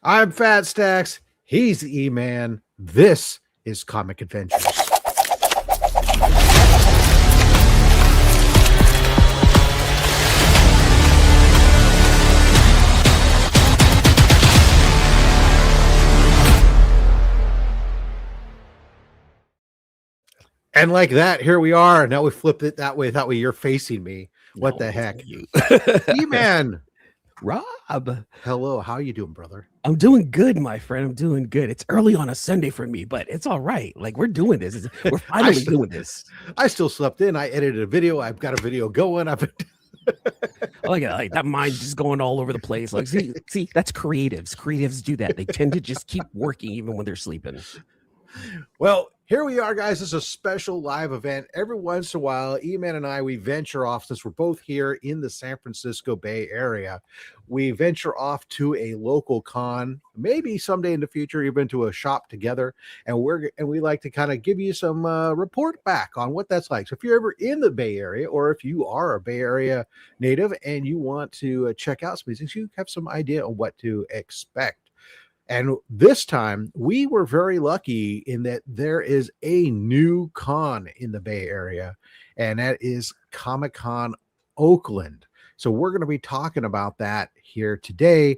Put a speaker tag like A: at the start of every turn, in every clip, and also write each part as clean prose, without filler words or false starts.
A: I'm FatStax. He's the E-man. This is Comic Adventures. And like that, here we are. Now we flipped it that way. That way you're facing me. What the heck?
B: You.
A: E-man.
B: Rob.
A: Hello. How you doing, brother?
B: I'm doing good, my friend. I'm doing good. It's early on a Sunday for me, but it's all right. Like, we're doing this. We're finally doing this.
A: I still slept in. I edited a video. I've got a video going. I've been
B: like that mind just going all over the place. Like, see, that's creatives. Creatives do that. They tend to just keep working even when they're sleeping.
A: Well, here we are, guys. This is a special live event. Every once in a while, E-man and I, we venture off, since we're both here in the San Francisco Bay Area. We venture off to a local con, maybe someday in the future, even to a shop together. And we like to kind of give you some report back on what that's like. So if you're ever in the Bay Area, or if you are a Bay Area native and you want to check out some of these things, you have some idea of what to expect. And this time, we were very lucky in that there is a new con in the Bay Area, and that is Comic Con Oakland. So we're going to be talking about that here today.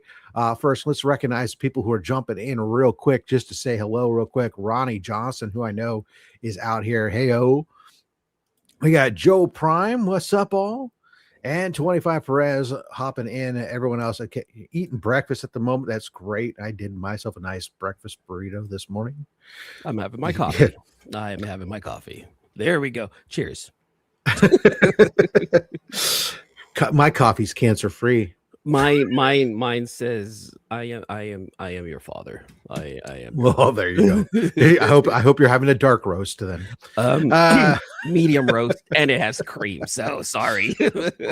A: First, let's recognize people who are jumping in real quick, just to say hello real quick. Ronnie Johnson, who I know is out here. Hey-o. We got Joe Prime. What's up, all? And 25 Perez hopping in. Everyone else eating breakfast at the moment. That's great. I did myself a nice breakfast burrito this morning.
B: I'm having my coffee. I am having my coffee. There we go. Cheers.
A: My coffee's cancer free.
B: Mine says I am your father. I am.
A: Well, there you go. I hope you're having a dark roast then.
B: Medium roast, and it has cream. So sorry.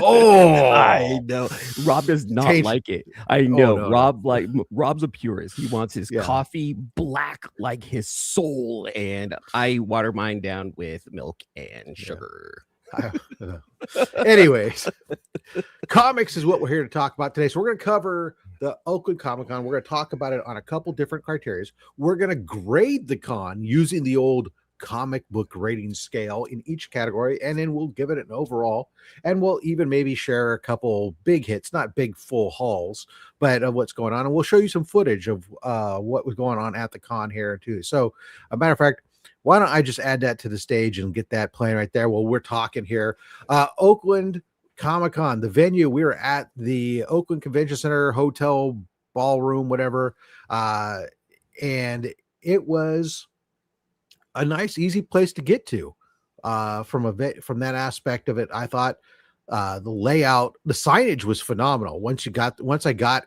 A: Oh,
B: I know. Rob does not like it. I know. Oh, no, Rob's a purist. He wants his coffee black like his soul, and I water mine down with milk and sugar.
A: Anyways, comics is what we're here to talk about today. So we're going to cover the Oakland Comic Con. We're going to talk about it on a couple different criteria. We're going to grade the con using the old comic book rating scale in each category, and then we'll give it an overall, and we'll even maybe share a couple big hits, not big full hauls, but of what's going on, and we'll show you some footage of what was going on at the con here too. So a matter of fact, why don't I just add that to the stage and get that playing right there while we're talking here. Oakland Comic Con, the venue, we were at the Oakland Convention Center hotel ballroom, whatever, and it was a nice, easy place to get to. From that aspect of it, I thought the layout, the signage was phenomenal. Once I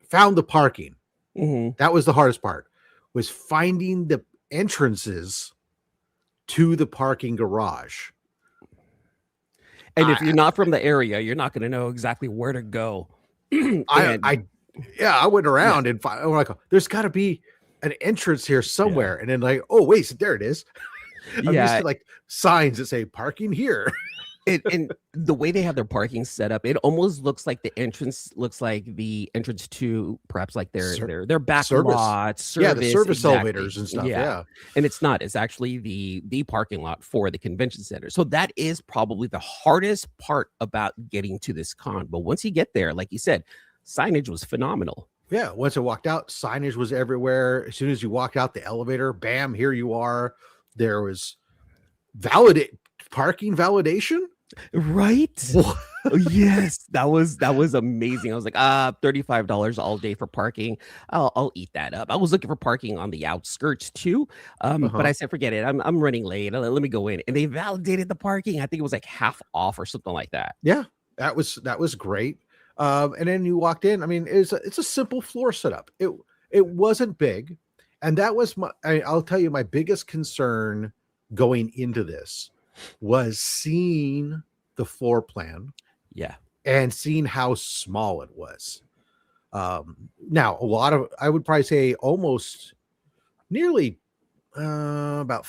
A: found the parking, that was the hardest part, was finding the entrances to the parking garage.
B: And if you're not from the area, you're not going to know exactly where to go.
A: I went around and I'm like, there's got to be an entrance here somewhere. And then like, oh wait, so there it is. I'm used to like signs that say parking here.
B: And the way they have their parking set up, it almost looks like the entrance looks like the entrance to perhaps like their back
A: service.
B: Lots,
A: the service elevators and stuff. Yeah.
B: And it's not. It's actually the parking lot for the convention center. So that is probably the hardest part about getting to this con. But once you get there, like you said, signage was phenomenal.
A: Yeah. Once I walked out, signage was everywhere. As soon as you walked out the elevator, bam, here you are. There was parking validation.
B: Right? Yes, that was amazing. I was like, $35 all day for parking. I'll eat that up. I was looking for parking on the outskirts too, but I said, forget it. I'm running late. Let me go in, and they validated the parking. I think it was like half off or something like that.
A: Yeah, that was great. And then you walked in. I mean, it's a simple floor setup. It wasn't big, and that was I'll tell you, my biggest concern going into this was seeing the floor plan, and seeing how small it was. Now I would probably say almost nearly about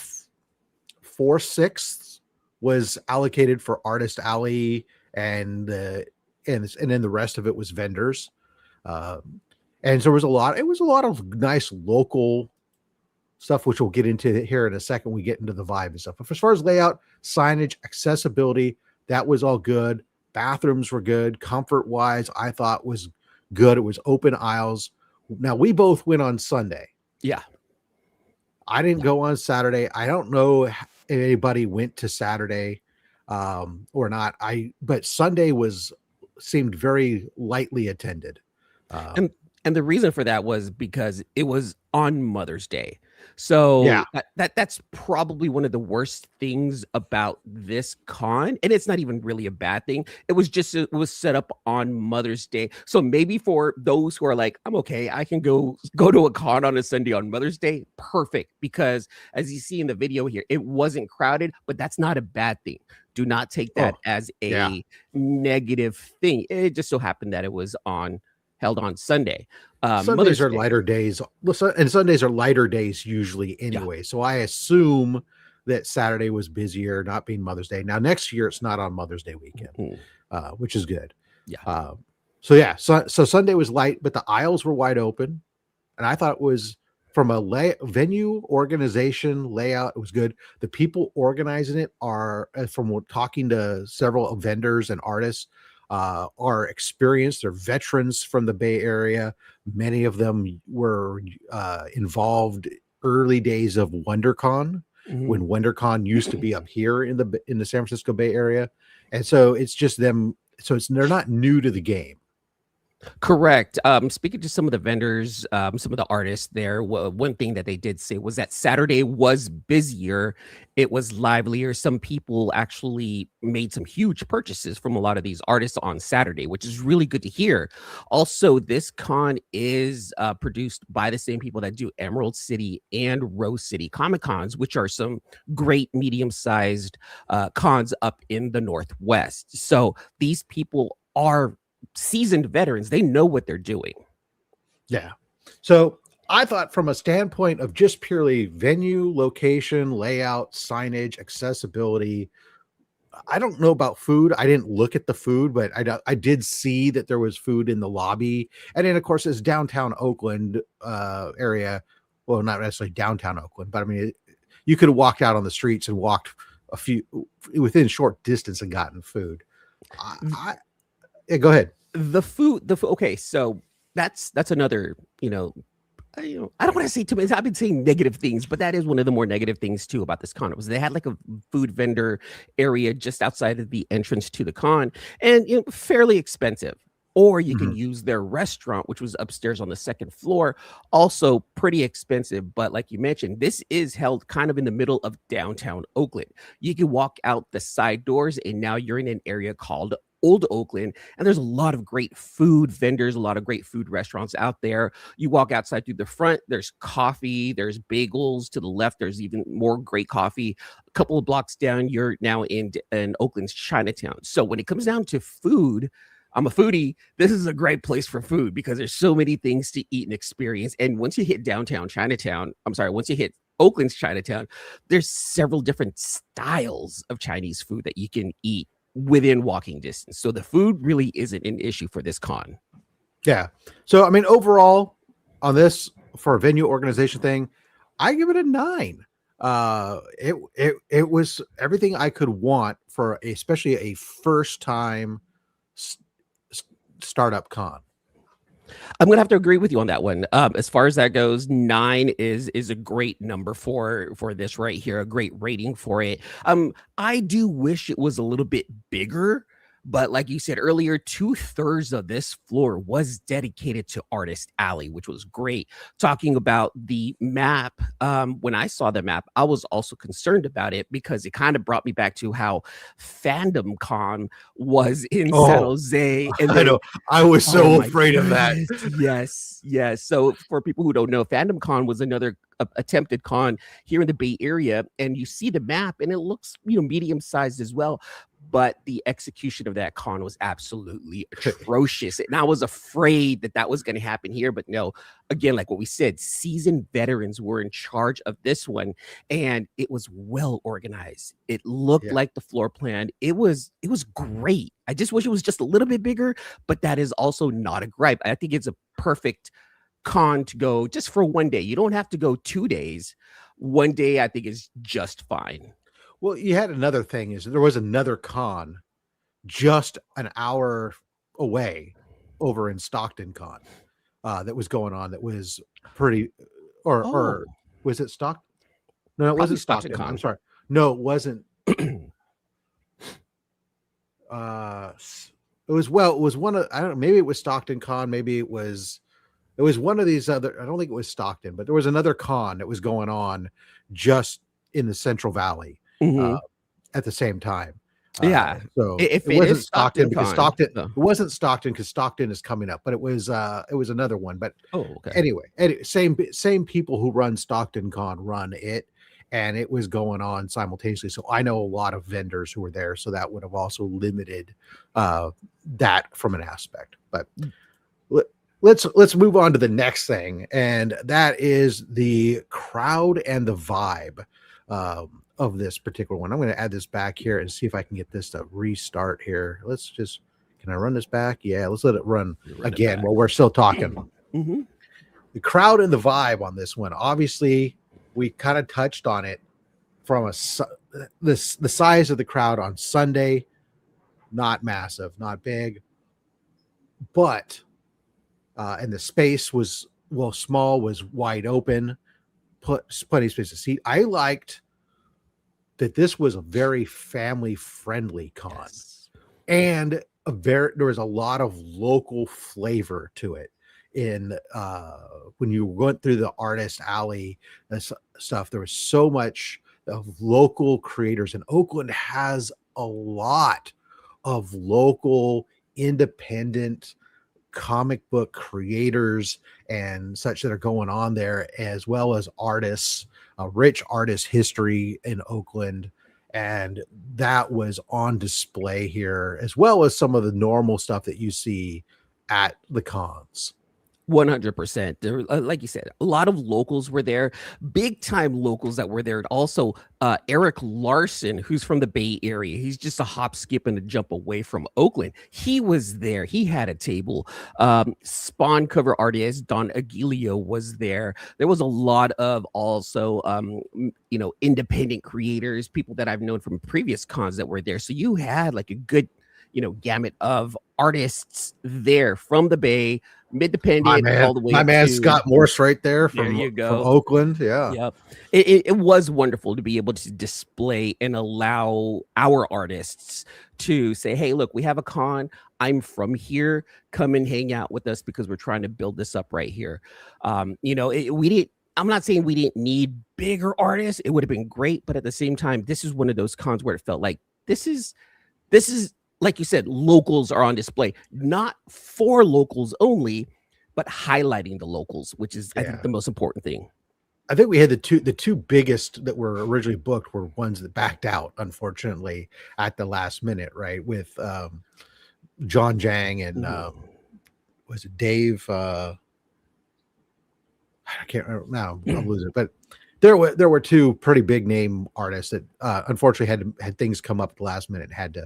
A: 4/6 was allocated for Artist Alley, and then the rest of it was vendors. And so it was a lot of nice local stuff, which we'll get into here in a second. We get into the vibe and stuff. But as far as layout, signage, accessibility, that was all good. Bathrooms were good. Comfort wise, I thought was good. It was open aisles. Now we both went on Sunday.
B: Yeah.
A: I didn't go on Saturday. I don't know if anybody went to Saturday or not. But Sunday seemed very lightly attended.
B: And the reason for that was because it was on Mother's Day. So
A: Yeah.
B: that's probably one of the worst things about this con. And it's not even really a bad thing. It was set up on Mother's Day. So maybe for those who are like, I'm okay, I can go to a con on a Sunday on Mother's Day. Perfect. Because as you see in the video here, it wasn't crowded, but that's not a bad thing. Do not take that as a negative thing. It just so happened that it was held on Sunday.
A: Sundays are lighter days, and Sundays are lighter days usually anyway. Yeah. So I assume that Saturday was busier, not being Mother's Day. Now next year it's not on Mother's Day weekend, which is good.
B: Yeah.
A: So Sunday was light, but the aisles were wide open, and I thought it was from a venue organization layout. It was good. The people organizing it are, from talking to several vendors and artists, are experienced. They're veterans from the Bay Area. Many of them were involved early days of WonderCon, when WonderCon used to be up here in the San Francisco Bay Area, and so it's just them. So they're not new to the game.
B: Correct. Speaking to some of the vendors, some of the artists there, one thing that they did say was that Saturday was busier. It was livelier. Some people actually made some huge purchases from a lot of these artists on Saturday, which is really good to hear. Also, this con is produced by the same people that do Emerald City and Rose City Comic Cons, which are some great medium-sized cons up in the Northwest. So these people are seasoned veterans. They know what they're doing.
A: Yeah. So I thought, from a standpoint of just purely venue, location, layout, signage, accessibility, I don't know about food. I didn't look at the food, but I did see that there was food in the lobby. And then, of course, it's downtown Oakland area. Well, not necessarily downtown Oakland, but I mean, you could have walked out on the streets and walked within short distance and gotten food. Yeah, go ahead.
B: The food. Okay, so that's another. I don't want to say too many. I've been saying negative things, but that is one of the more negative things too about this con. Was they had like a food vendor area just outside of the entrance to the con, and fairly expensive. Or you can use their restaurant, which was upstairs on the second floor, also pretty expensive. But like you mentioned, this is held kind of in the middle of downtown Oakland. You can walk out the side doors, and now you're in an area called Old Oakland, and there's a lot of great food vendors, a lot of great food restaurants out there. You walk outside through the front, there's coffee, there's bagels. To the left, there's even more great coffee. A couple of blocks down, you're now in Oakland's Chinatown. So when it comes down to food, I'm a foodie. This is a great place for food because there's so many things to eat and experience. And once you hit once you hit Oakland's Chinatown, there's several different styles of Chinese food that you can eat within walking distance. So the food really isn't an issue for this con.
A: Yeah. So, I mean, overall on this, for a venue organization thing, I give it a 9. It was everything I could want for especially a first time startup con.
B: I'm gonna have to agree with you on that one. As far as that goes, 9 is a great number for this right here, a great rating for it. I do wish it was a little bit bigger, but like you said earlier, 2/3 of this floor was dedicated to Artist Alley, which was great. Talking about the map, when I saw the map, I was also concerned about it because it kind of brought me back to how Fandom Con was in San Jose. And
A: I know. I was so afraid of that.
B: Yes. So for people who don't know, Fandom Con was another attempted con here in the Bay Area, and you see the map, and it looks medium sized as well. But the execution of that con was absolutely atrocious. And I was afraid that was going to happen here. But no, again, like what we said, seasoned veterans were in charge of this one. And it was well organized. It looked like the floor plan. It was great. I just wish it was just a little bit bigger. But that is also not a gripe. I think it's a perfect con to go just for one day. You don't have to go 2 days. One day, I think, is just fine.
A: Well, you had another thing is there was another con just an hour away over in Stockton Con that was going on that was pretty or
B: Oh,
A: was it Stockton? No, it
B: probably
A: wasn't
B: Stockton
A: Stockton. I'm
B: Con.
A: sorry. No, it wasn't. It was it was one of I don't know, maybe it was Stockton Con, maybe it was one of these other I don't think it was Stockton, but there was another con that was going on just in the Central Valley uh
B: Mhm.
A: at the same time.
B: Yeah.
A: So
B: If
A: it
B: it is
A: wasn't
B: Stockton
A: Stockton because
B: Con.
A: Stockton
B: No.
A: it wasn't Stockton because Stockton is coming up, but it was another one. But
B: Oh, okay.
A: anyway, same people who run Stockton Con run it, and it was going on simultaneously. So I know a lot of vendors who were there, so that would have also limited uh, that from an aspect. But let, let's move on to the next thing, and that is the crowd and the vibe of this particular one. I'm going to add this back here and see if I can get this to restart here. Let's just can I run this back? Yeah, let's let it run
B: Run it
A: again
B: back.
A: while we're still talking.
B: Mhm.
A: The crowd and the vibe on this one. Obviously, we kind of touched on it from the size of the crowd on Sunday, not massive, not big, but and the space was small, was wide open, plenty of space to seat. I liked that this was a very family friendly con,
B: Yes.
A: and there was a lot of local flavor to it in when you went through the artist alley and stuff. There was so much of local creators, and Oakland has a lot of local independent comic book creators and such that are going on there, as well as artists, a rich artist history in Oakland. And that was on display here, as well as some of the normal stuff that you see at the cons.
B: 100%. There, like you said, a lot of locals were there, big time locals that were there. And also, Eric Larson, who's from the Bay Area. He's just a hop, skip, and a jump away from Oakland. He was there. He had a table. Spawn cover artist Don Aguilio was there. There was a lot of also, independent creators, people that I've known from previous cons that were there. So you had like a good, gamut of artists there from the Bay, mid-dependent, all the way
A: My man
B: to
A: Scott Morse right there
B: there you
A: from
B: go.
A: Oakland. Yeah.
B: Yep. It was wonderful to be able to display and allow our artists to say, hey, look, we have a con. I'm from here. Come and hang out with us because we're trying to build this up right here. We didn't. I'm not saying we didn't need bigger artists. It would have been great, but at the same time, this is one of those cons where it felt like this is like you said, locals are on display, not for locals only, but highlighting the locals, which is I think the most important thing.
A: I think we had the two biggest that were originally booked were ones that backed out, unfortunately, at the last minute, right? With John Jang and was it Dave? I can't remember now. I'm losing it, but there were two pretty big name artists that unfortunately had things come up at the last minute and had to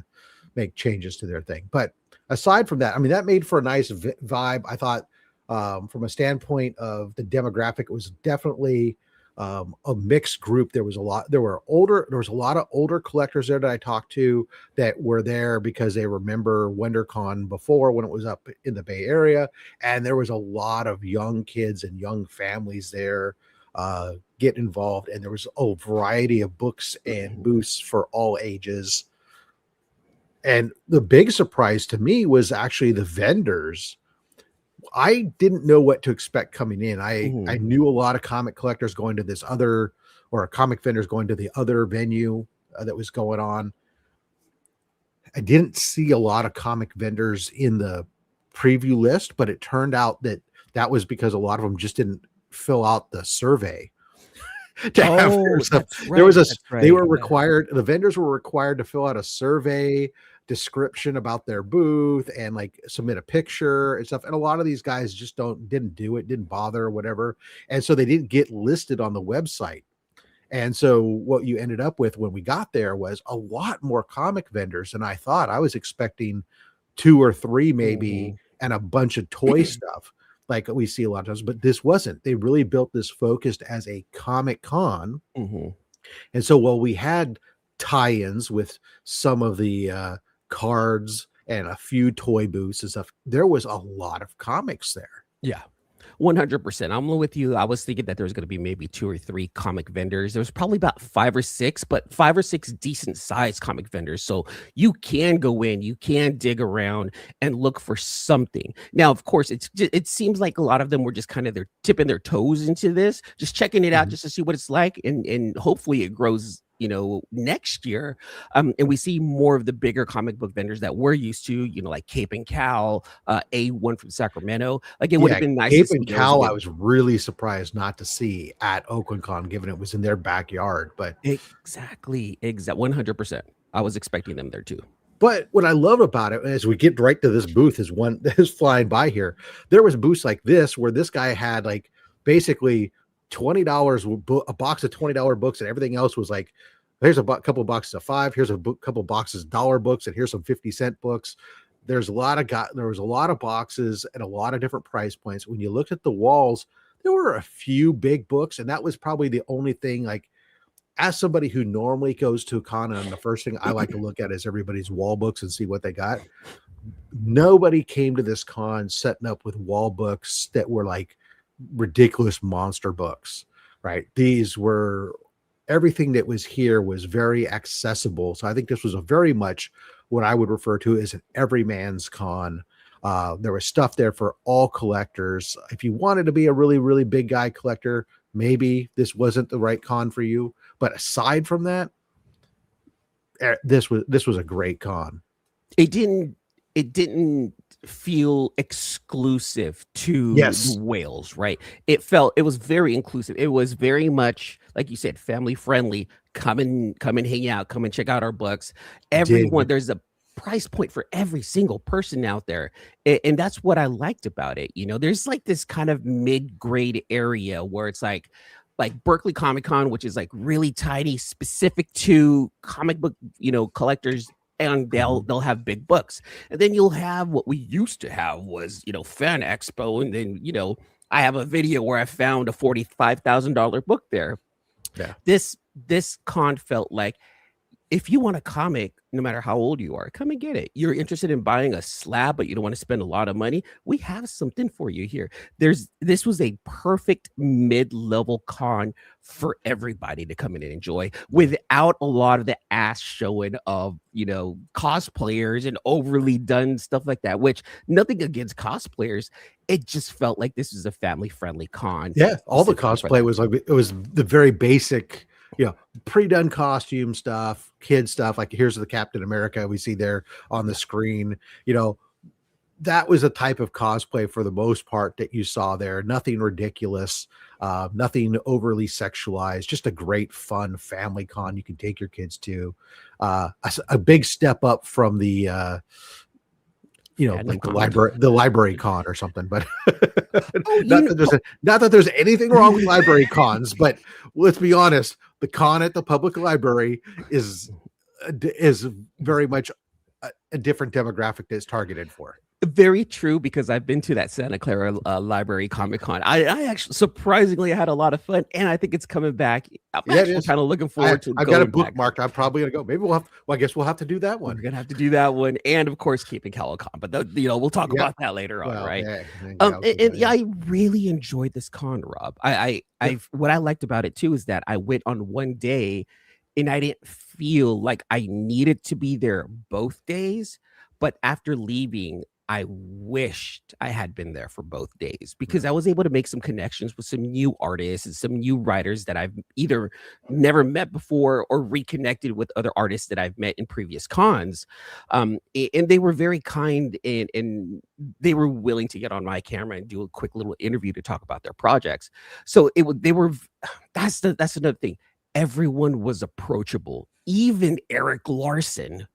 A: make changes to their thing. But aside from that, I mean, that made for a nice vibe. I thought from a standpoint of the demographic, it was definitely a mixed group. There was a lot of older collectors there that I talked to that were there because they remember WonderCon before when it was up in the Bay Area. And there was a lot of young kids and young families there get involved. And there was a variety of books and booths for all ages. And the big surprise to me was actually the vendors. I didn't know what to expect coming in. I knew a lot of comic collectors going to this other, or comic vendors going to the other venue that was going on. I didn't see a lot of comic vendors in the preview list, but it turned out that was because a lot of them just didn't fill out the survey to have their stuff. There was they were required, the vendors were required to fill out a survey description about their booth and like submit a picture and stuff. And a lot of these guys just didn't do it, didn't bother or whatever. And so they didn't get listed on the website. And so what you ended up with when we got there was a lot more comic vendors than I thought. I was expecting 2 or 3 maybe and a bunch of toy stuff. like we see a lot of times, but this wasn't. They really built this focused as a Comic Con.
B: Mm-hmm.
A: And so while we had tie-ins with some of the cards and a few toy booths and stuff, there was a lot of comics there.
B: Yeah. 100%. I'm with you. I was thinking that there was going to be maybe 2 or 3 comic vendors. There was probably about 5 or 6, but 5 or 6 decent sized comic vendors. So you can go in, you can dig around and look for something. Now, of course, it seems like a lot of them were just kind of they're tipping their toes into this, just checking it out just to see what it's like, and hopefully it grows next year. And we see more of the bigger comic book vendors that we're used to, like Cape and Cal, A1 from Sacramento. Like it would have been nice
A: Cape
B: to see
A: and
B: those
A: Cal,
B: again.
A: I was really surprised not to see at Oakland Con, given it was in their backyard. But
B: Exactly. 100%. I was expecting them there too.
A: But what I love about it, as we get right to this booth, is one that is flying by here. There was booths like this where this guy had like basically $20, a box of $20 books, and everything else was like, here's a couple of boxes of $5, here's a couple of boxes of $1 books, and here's some 50-cent books. There was a lot of boxes and a lot of different price points. When you looked at the walls, there were a few big books, and that was probably the only thing. Like, as somebody who normally goes to a con, and the first thing I like to look at is everybody's wall books and see what they got. Nobody came to this con setting up with wall books that were like ridiculous monster books, right? These were, everything that was here was very accessible. So I think this was a very much what I would refer to as an everyman's con. There was stuff there for all collectors. If you wanted to be a really, really big guy collector, maybe this wasn't the right con for you. But aside from that, this was a great con.
B: It didn't feel exclusive to the Wales, right? It was very inclusive. It was very much, like you said, family friendly. Come and hang out, come and check out our books. Everyone, there's a price point for every single person out there. And that's what I liked about it. There's like this kind of mid-grade area where it's like Berkeley Comic Con, which is like really tiny, specific to comic book, collectors, and they'll have big books. And then you'll have what we used to have was, Fan Expo. And then, I have a video where I found a $45,000 book there.
A: Yeah.
B: This con felt like, if you want a comic, no matter how old you are, come and get it. You're interested in buying a slab, but you don't want to spend a lot of money. We have something for you here. This was a perfect mid-level con for everybody to come in and enjoy without a lot of the ass showing of, cosplayers and overly done stuff like that, which nothing against cosplayers. It just felt like this was a family-friendly con.
A: Yeah. All the cosplay was like, it was the very basic, pre-done costume stuff, kid stuff. Like, here's the Captain America we see there on the screen. That was a type of cosplay for the most part that you saw there. Nothing ridiculous, nothing overly sexualized, just a great fun family con you can take your kids to. A big step up from the like the library con or something. But not that there's anything wrong with library cons, but let's be honest, the con at the public library is very much a different demographic that it's targeted for.
B: Very true, because I've been to that Santa Clara Library Comic Con. I actually surprisingly had a lot of fun, and I think it's coming back. I'm actually kind of looking forward to.
A: I've got a bookmarked. I'm probably gonna go. Maybe I guess we'll have to do that one.
B: We're gonna have to do that one, and of course, keeping Calicon. But we'll talk about that later on, right? I really enjoyed this con, Rob. What I liked about it too is that I went on one day, and I didn't feel like I needed to be there both days. But after leaving, I wished I had been there for both days, because I was able to make some connections with some new artists and some new writers that I've either never met before or reconnected with other artists that I've met in previous cons. And they were very kind, and they were willing to get on my camera and do a quick little interview to talk about their projects. So that's another thing. Everyone was approachable, even Eric Larson,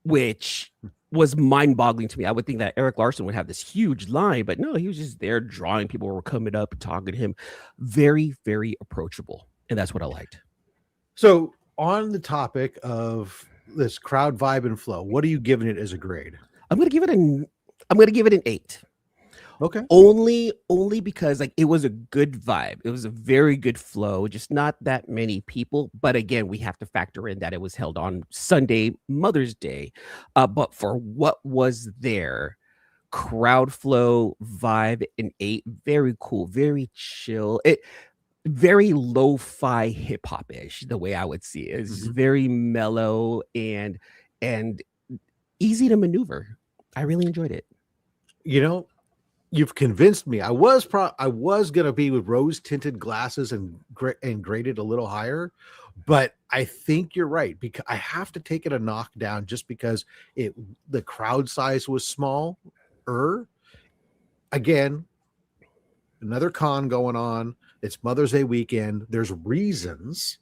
B: which was mind-boggling to me. I would think that Eric Larson would have this huge line, but no, he was just there drawing. People were coming up and talking to him. Very, very approachable, and that's what I liked.
A: So, on the topic of this crowd vibe and flow, what are you giving it as a grade?
B: I'm going to give it an 8.
A: Okay.
B: Only because, like, it was a good vibe. It was a very good flow, just not that many people, but again, we have to factor in that it was held on Sunday, Mother's Day, but for what was there, crowd flow, vibe, and 8, very cool, very chill. Very lo-fi hip-hop-ish, the way I would see it. It's just
A: Mhm.
B: very mellow and easy to maneuver. I really enjoyed it.
A: You know, you've convinced me. I was gonna be with rose-tinted glasses and graded a little higher, but I think you're right, because I have to take it a knockdown just because the crowd size was small. Again, another con going on. It's Mother's Day weekend. There's reasons,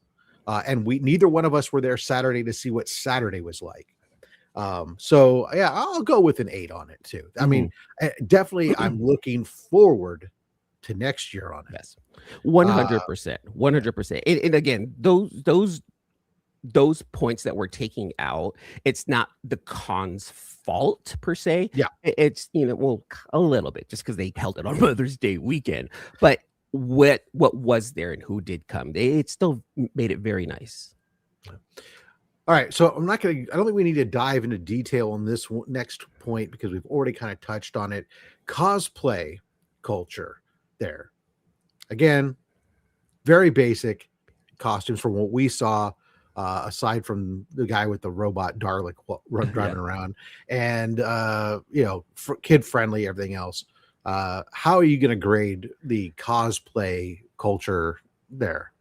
A: and we neither one of us were there Saturday to see what Saturday was like. So yeah, I'll go with an 8 on it too. I mean,
B: Mhm.
A: definitely, I'm looking forward to next year on it.
B: Yes.
A: Uh,
B: 100%,
A: yeah.
B: 100%. And again, those points that we're taking out, it's not the con's fault per se.
A: Yeah.
B: It's, well, a little bit just because they held it on Mother's Day weekend, but what was there and who did come, it still made it very nice.
A: All right, so I don't think we need to dive into detail on this next point because we've already kind of touched on it. Cosplay culture there. Again, very basic costumes from what we saw, aside from the guy with the robot Dalek
B: Yeah.
A: driving around, and kid friendly, everything else. How are you going to grade the cosplay culture there?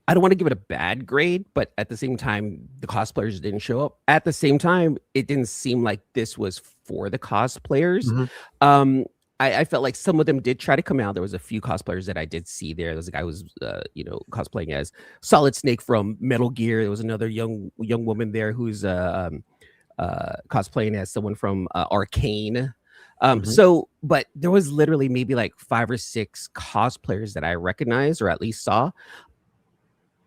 B: I don't want to give it a bad grade, but at the same time, the cosplayers didn't show up. At the same time, it didn't seem like this was for the cosplayers.
A: Mhm.
B: Um, I felt like some of them did try to come out. There was a few cosplayers that I did see there. There was a guy who was, cosplaying as Solid Snake from Metal Gear. There was another young woman there who's cosplaying as someone from Arcane.
A: Mhm.
B: But there was literally maybe like 5 or 6 cosplayers that I recognized or at least saw.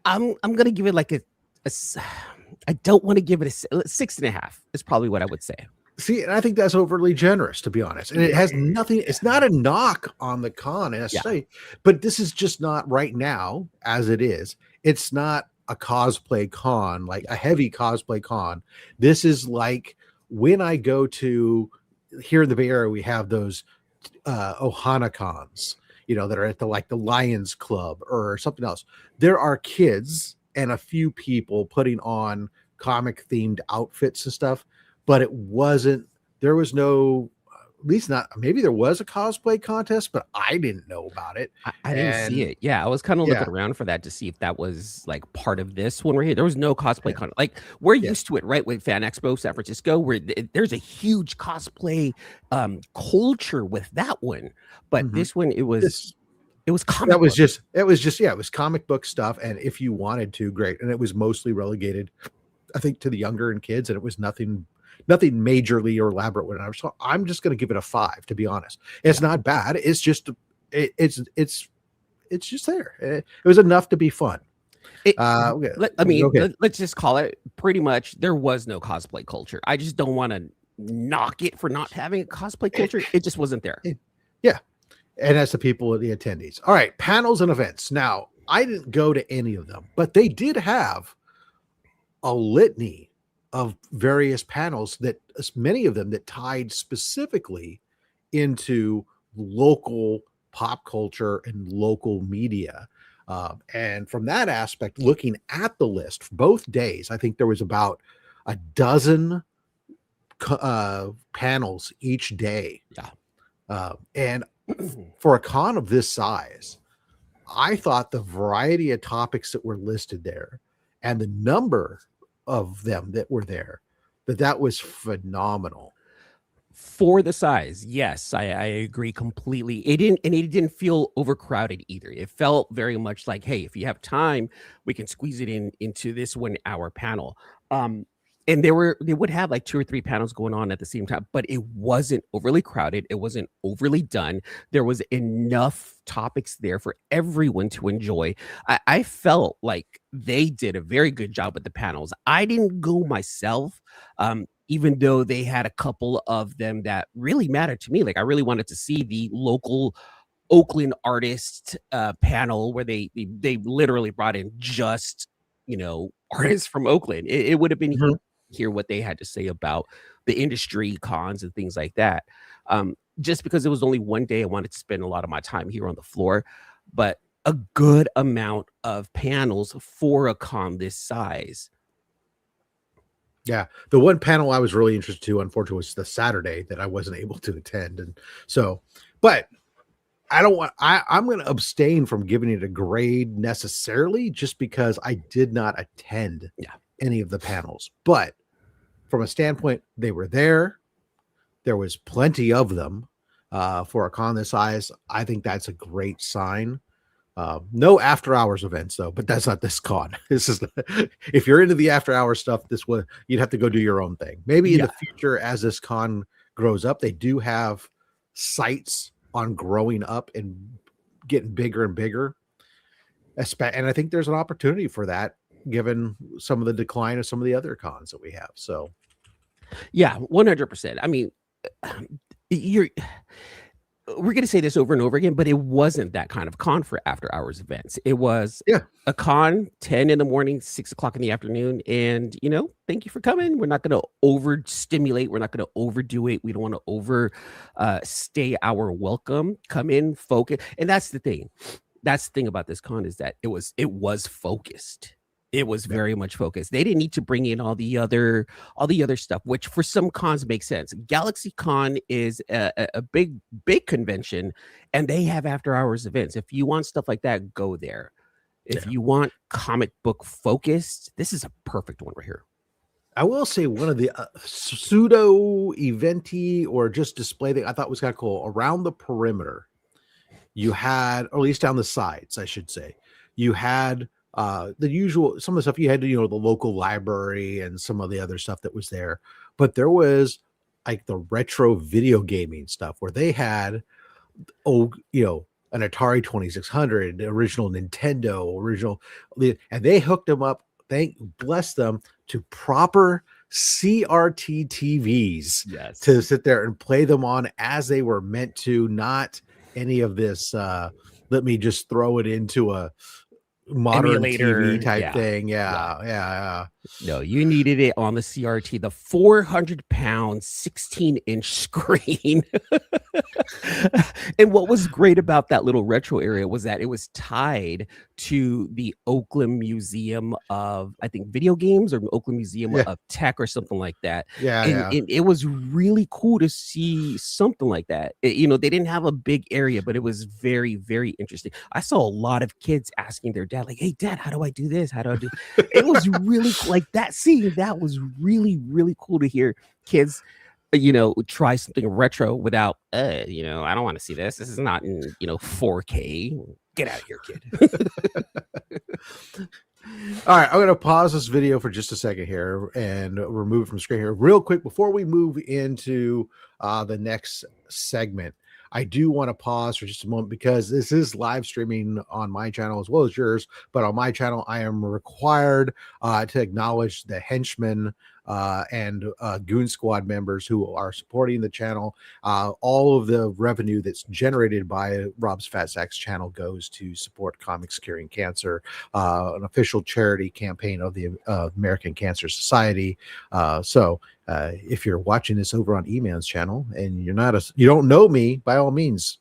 B: I'm gonna give it like I don't want to give it a 6.5 is probably what I would say.
A: See, and I think that's overly generous, to be honest. And it has nothing,
B: Yeah.
A: it's not a knock on the con, as I
B: Yeah.
A: say, but this is just not right now as it is. It's not a cosplay con, like a heavy cosplay con. This is like when I go to here in the Bay Area, we have those Ohana cons, that are at the Lions Club or something else. There are kids and a few people putting on comic themed outfits and stuff, but there was no, at least not, maybe there was a cosplay contest, but I didn't know about it.
B: I didn't see
A: And
B: it. Yeah, I was kind of
A: yeah,
B: looking around for that to see if that was like part of this when we're here. There was no cosplay
A: yeah,
B: con. Like we're
A: yeah.
B: used to it, right? With Fan Expo San Francisco, where there's a huge cosplay culture with that one. But
A: Mhm.
B: this one,
A: This
B: it was
A: that
B: comic
A: was
B: book.
A: just it was just yeah, it was comic book stuff, and if you wanted to, great. And it was mostly relegated, I think, to the younger and kids, and it was nothing majorly or elaborate whatever. So I'm just going to give it a 5, to be honest. It's
B: Yeah.
A: not bad. It's just it's just there. It was enough to be fun.
B: It
A: Okay. Okay.
B: let's just call it pretty much there was no cosplay culture. I just don't wanna knock it for not having a cosplay culture. It just wasn't there.
A: Yeah. And that's the people, the attendees. All right, panels and events. Now, I didn't go to any of them, but they did have a litany of various panels, that many of them that tied specifically into local pop culture and local media. And from that aspect, looking at the list for both days, I think there was about a dozen panels each day.
B: Yeah.
A: And for a con of this size, I thought the variety of topics that were listed there and the number of them that were there, that was phenomenal.
B: For the size, yes, I agree completely. It didn't feel overcrowded either. It felt very much like, "Hey, if you have time, we can squeeze it into this 1-hour panel." And they would have, like, 2 or 3 panels going on at the same time, but it wasn't overly crowded, it wasn't overly done. There was enough topics there for everyone to enjoy. I felt like they did a very good job with the panels. I didn't go myself, even though they had a couple of them that really mattered to me. Like I really wanted to see the local Oakland artist panel where they literally brought in just artists from Oakland. It would have been
A: Mhm.
B: hear what they had to say about the industry cons and things like that. Just because it was only one day, I wanted to spend a lot of my time here on the floor, but a good amount of panels for a con this size.
A: Yeah, the one panel I was really interested to, unfortunately, was the Saturday that I wasn't able to attend, and so, but I don't want. I'm going to abstain from giving it a grade necessarily, just because I did not attend
B: Yeah.
A: any of the panels. But from a standpoint, they were there. There was plenty of them for a con this size. I think that's a great sign. No after hours events though, but that's not this con. This is if you're into the after hours stuff, you'd have to go do your own thing. Maybe in the future, as this con grows up, they do have sites on growing up and getting bigger and bigger. And I think there's an opportunity for that, given some of the decline of some of the other cons that we have. So,
B: yeah, 100%. I mean, we're going to say this over and over again, but it wasn't that kind of con for after hours events. It was a con 10 in the morning, 6 o'clock in the afternoon. And, thank you for coming. We're not going to overstimulate. We're not going to overdo it. We don't want to overstay our welcome. Come in, focus. And that's the thing. That's the thing about this con is that it was focused. It was very much focused. They didn't need to bring in all the other stuff, which for some cons makes sense. Galaxy Con is a big convention, and they have after hours events. If you want stuff like that, go there. If you want comic book focused, this is a perfect one right here.
A: I will say one of the pseudo eventy or just display thing I thought was kind of cool. Around the perimeter, you had, or at least down the sides, I should say, you had the usual, some of the stuff you had, the local library and some of the other stuff that was there, but there was like the retro video gaming stuff where they had an Atari 2600, the original Nintendo, and they hooked them up, thank bless them, to proper CRT TVs to sit there and play them on as they were meant to, not any of this let me just throw it into a modern
B: emulator
A: TV type thing. Yeah.
B: No, you needed it on the CRT, the 400-pound 16-inch screen. And what was great about that little retro area was that it was tied to the Oakland Museum of, I think, video games, or Oakland Museum of Tech or something like that. And it was really cool to see something like that. They didn't have a big area, but it was very, very interesting. I saw a lot of kids asking their dad, like, "Hey, Dad, how do I do this? How do I do?" It was really like that. Seeing that was really, really cool to hear kids try something retro without I don't want to see this. This is not in 4K. Get out of here, kid.
A: All right, I'm going to pause this video for just a second here and remove it from screen here real quick before we move into the next segment. I do want to pause for just a moment because this is live streaming on my channel as well as yours, but on my channel, I am required to acknowledge the henchmen and Goon Squad members who are supporting the channel. All of the revenue that's generated by Rob's FatStax channel goes to support Comix Curing Cancer, an official charity campaign of the American Cancer Society. So if you're watching this over on E-man's channel and you don't know me, by all means,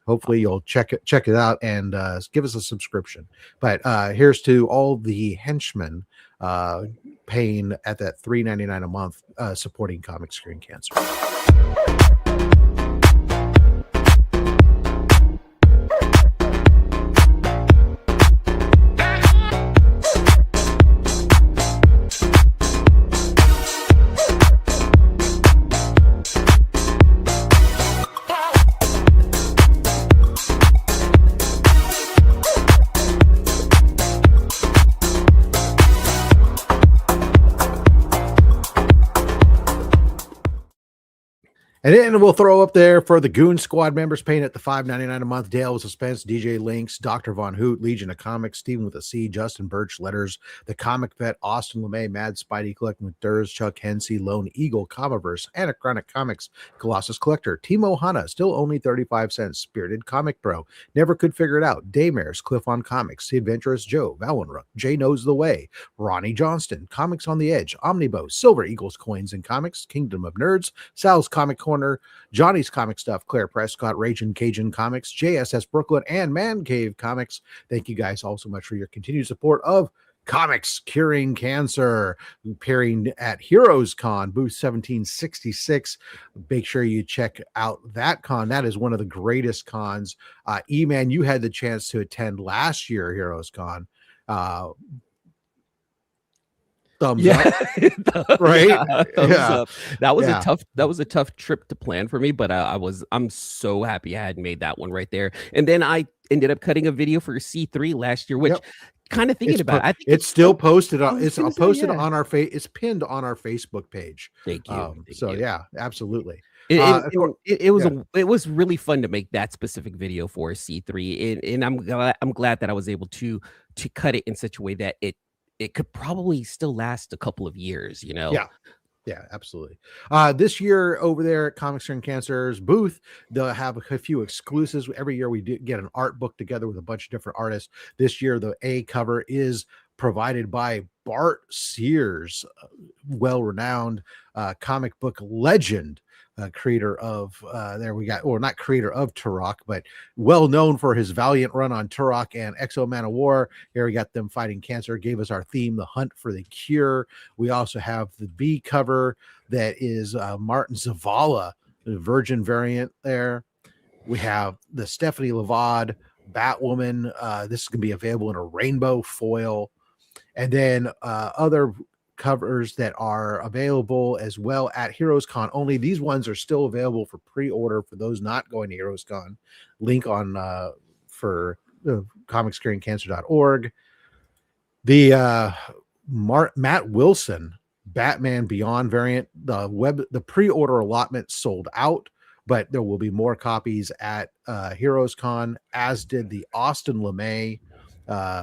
A: hopefully you'll check it out and give us a subscription. But here's to all the henchmen paying at that $3.99 a month supporting Comix Curing Cancer. And then we'll throw up there for the Goon Squad members paying at the $5.99 a month. Dale with Suspense, DJ Links, Dr. Von Hoot, Legion of Comics, Stephen with a C, Justin Birch, Letters, The Comic Vet, Austin LeMay, Mad Spidey Collecting with Durs, Chuck Hensey, Lone Eagle, Comiverse, Anachronic Comics, Colossus Collector, Timo Hanna, still only 35 cents, Spirited Comic Bro, Never Could Figure It Out, Daymares, Cliff on Comics, The Adventurous Joe, Valenrook, Jay Knows the Way, Ronnie Johnston, Comics on the Edge, Omnibo, Silver Eagles Coins and Comics, Kingdom of Nerds, Sal's Comic Corner, Johnny's Comic Stuff, Claire Prescott, Raging Cajun Comics, JSS Brooklyn, and Man Cave Comics. Thank you guys all so much for your continued support of Comics Curing Cancer, appearing at Heroes Con, booth 1766. Make sure you check out that con. That is one of the greatest cons. E-man, you had the chance to attend last year Heroes Con. Thumbs up, right?
B: Yeah, thumbs up. That was a tough trip to plan for me, but I'm so happy I had made that one right there. And then I ended up cutting a video for C3 last year, which kind of thinking about it, I think
A: it's still posted on it's posted on our it's pinned on our Facebook page.
B: Thank you.
A: So yeah, absolutely.
B: It was really fun to make that specific video for C3, and I'm glad that I was able to cut it in such a way that it could probably still last a couple of years, you know?
A: Yeah, absolutely. This year over there at Comics and Cancer's booth, they'll have a few exclusives. Every year we get an art book together with a bunch of different artists. This year, the A cover is provided by Bart Sears, well-renowned comic book legend. Creator of not creator of Turok, but well known for his valiant run on Turok and Exo Man of War. Here we got them fighting cancer. Gave us our theme, The Hunt for the Cure. We also have the B cover that is Martin Zavala, the Virgin variant there. We have the Stephanie Lavad Batwoman. This is going to be available in a rainbow foil. And then other covers that are available as well at Heroes Con only. These ones are still available for pre-order for those not going to Heroes Con. Link on for comicscuringcancer.org. The Matt Wilson Batman Beyond variant, the pre-order allotment sold out, but there will be more copies at Heroes Con, as did the Austin LeMay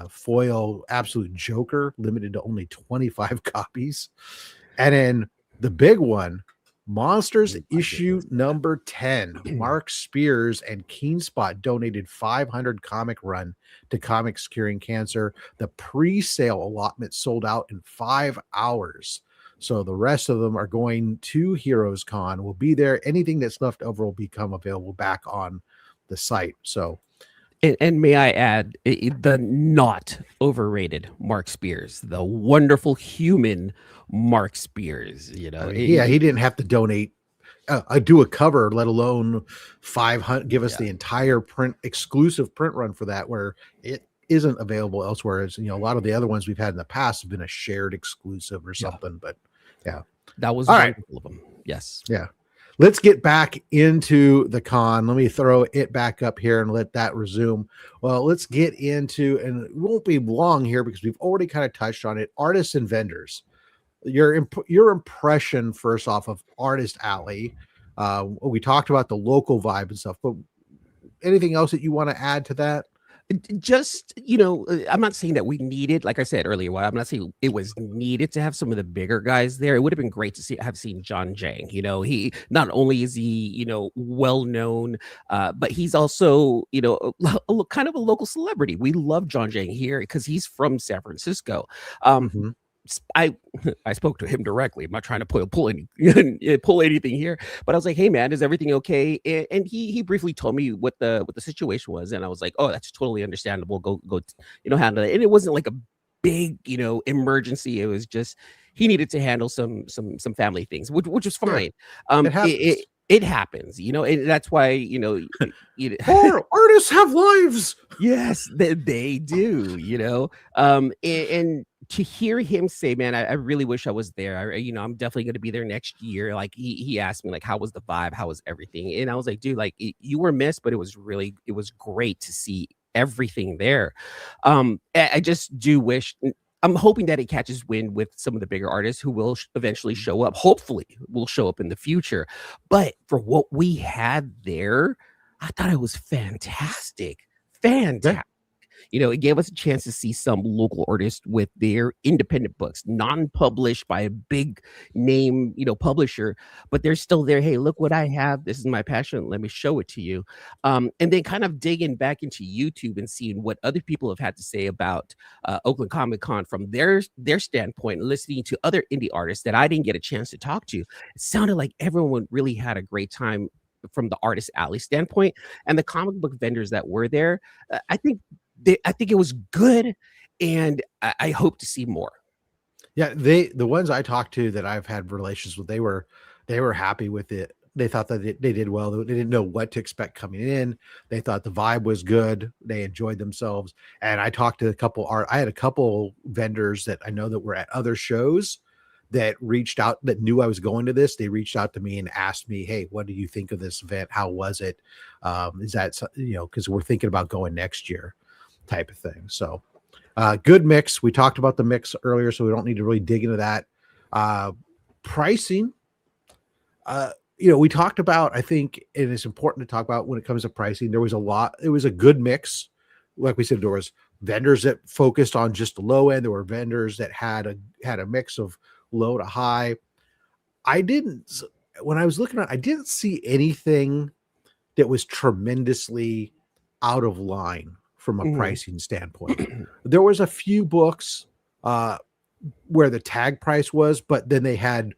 A: foil Absolute Joker, limited to only 25 copies. And then the big one, Monsters issue number 10. Mark Spears and Keenspot donated 500 comic run to Comics Curing Cancer. The pre-sale allotment sold out in 5 hours. So the rest of them are going to Heroes Con. Will be there. Anything that's left over will become available back on the site. So
B: and may I add, the not overrated Mark Spears, the wonderful human Mark Spears. You know,
A: he didn't have to donate. I do a cover, let alone 500. Give us the entire exclusive print run for that, where it isn't available elsewhere. As a lot of the other ones we've had in the past have been a shared exclusive or something. But
B: that was
A: all right.
B: Of them. Yes.
A: Yeah. Let's get back into the con. Let me throw it back up here and let that resume. Well, let's get into, and it won't be long here because we've already kind of touched on it, artists and vendors. Your impression, first off, of Artist Alley. We talked about the local vibe and stuff, but anything else that you want to add to that?
B: Just, I'm not saying that we needed, like I said earlier, I'm not saying it was needed to have some of the bigger guys there. It would have been great to have seen John Jang. He not only is he, well known, but he's also, kind of a local celebrity. We love John Jang here because he's from San Francisco. I spoke to him directly. I'm not trying to pull anything here, but I was like, "Hey, man, is everything okay?" And he briefly told me what the situation was, and I was like, "Oh, that's totally understandable. Go, handle it." And it wasn't like a big, emergency. It was just he needed to handle some family things, which was fine. It happens, and that's why,
A: artists have lives.
B: Yes, they do, and to hear him say, man, I really wish I was there. I'm definitely going to be there next year. Like he asked me, like, how was the vibe? How was everything? And I was like, dude, like you were missed, but it was great to see everything there. I just do wish I'm hoping that it catches wind with some of the bigger artists who will eventually show up. Hopefully, will show up in the future. But for what we had there, I thought it was fantastic.
A: Yeah.
B: Fantastic. It gave us a chance to see some local artists with their independent books, non-published by a big name, publisher, but they're still there. Hey, look what I have. This is my passion. Let me show it to you. And then kind of digging back into YouTube and seeing what other people have had to say about Oakland Comic Con from their standpoint, and listening to other indie artists that I didn't get a chance to talk to. It sounded like everyone really had a great time from the artist alley standpoint, and the comic book vendors that were there. I think it was good, and I hope to see more.
A: Yeah, the ones I talked to that I've had relations with, they were happy with it. They thought that they did well. They didn't know what to expect coming in. They thought the vibe was good. They enjoyed themselves. And I talked to I had a couple vendors that I know that were at other shows that reached out, that knew I was going to this. They reached out to me and asked me, "Hey, what do you think of this event? How was it? Is that, because we're thinking about going next year," type of thing. So good mix. We talked about the mix earlier, so we don't need to really dig into that. Pricing, we talked about, I think, and it's important to talk about when it comes to pricing. It was a good mix. Like we said, there was vendors that focused on just the low end. There were vendors that had a mix of low to high. When I was looking at, I didn't see anything that was tremendously out of line from a pricing standpoint. There was a few books where the tag price was, but then they had,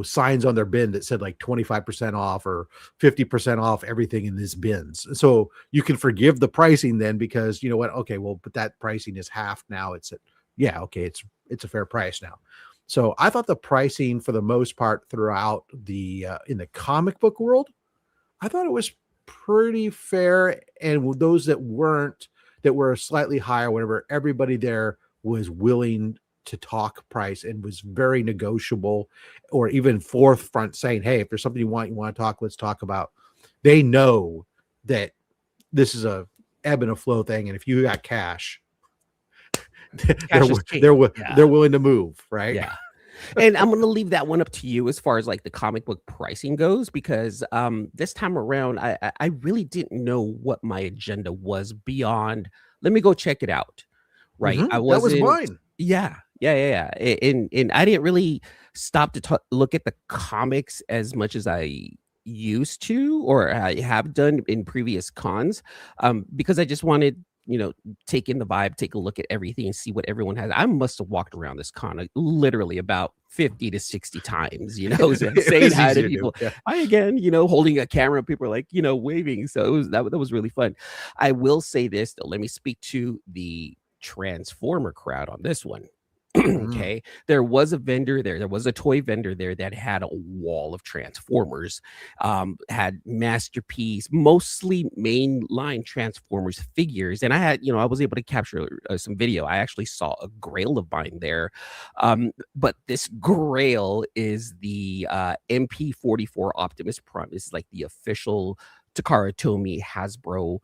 A: signs on their bin that said like 25% off or 50% off everything in these bins. So you can forgive the pricing then, because you know what? Okay, well, but that pricing is half now. It's a fair price now. So I thought the pricing for the most part throughout the in the comic book world, I thought it was pretty fair. And those that were slightly higher, whatever, everybody there was willing to talk price and was very negotiable, or even forefront saying, "Hey, if there's something you want to talk, let's talk about." They know that this is a ebb and a flow thing, and if you got cash, they're willing to move, right?
B: Yeah. And I'm going to leave that one up to you as far as like the comic book pricing goes, because this time around, I really didn't know what my agenda was beyond, let me go check it out. Right.
A: That was mine.
B: Yeah. And I didn't really stop to look at the comics as much as I used to, or I have done in previous cons, because I just wanted, take in the vibe, take a look at everything and see what everyone has. I must have walked around this con literally about 50 to 60 times, saying hi to people. Yeah. Hi again, holding a camera. People are like, waving. So that was really fun. I will say this, though. Let me speak to the Transformer crowd on this one. Okay, there was a vendor there was a toy vendor there that had a wall of Transformers, had Masterpiece, mostly mainline Transformers figures, and I was able to capture some video. I actually saw a Grail of mine there, but this Grail is the MP44 Optimus Prime. This is like the official Takara Tomy Hasbro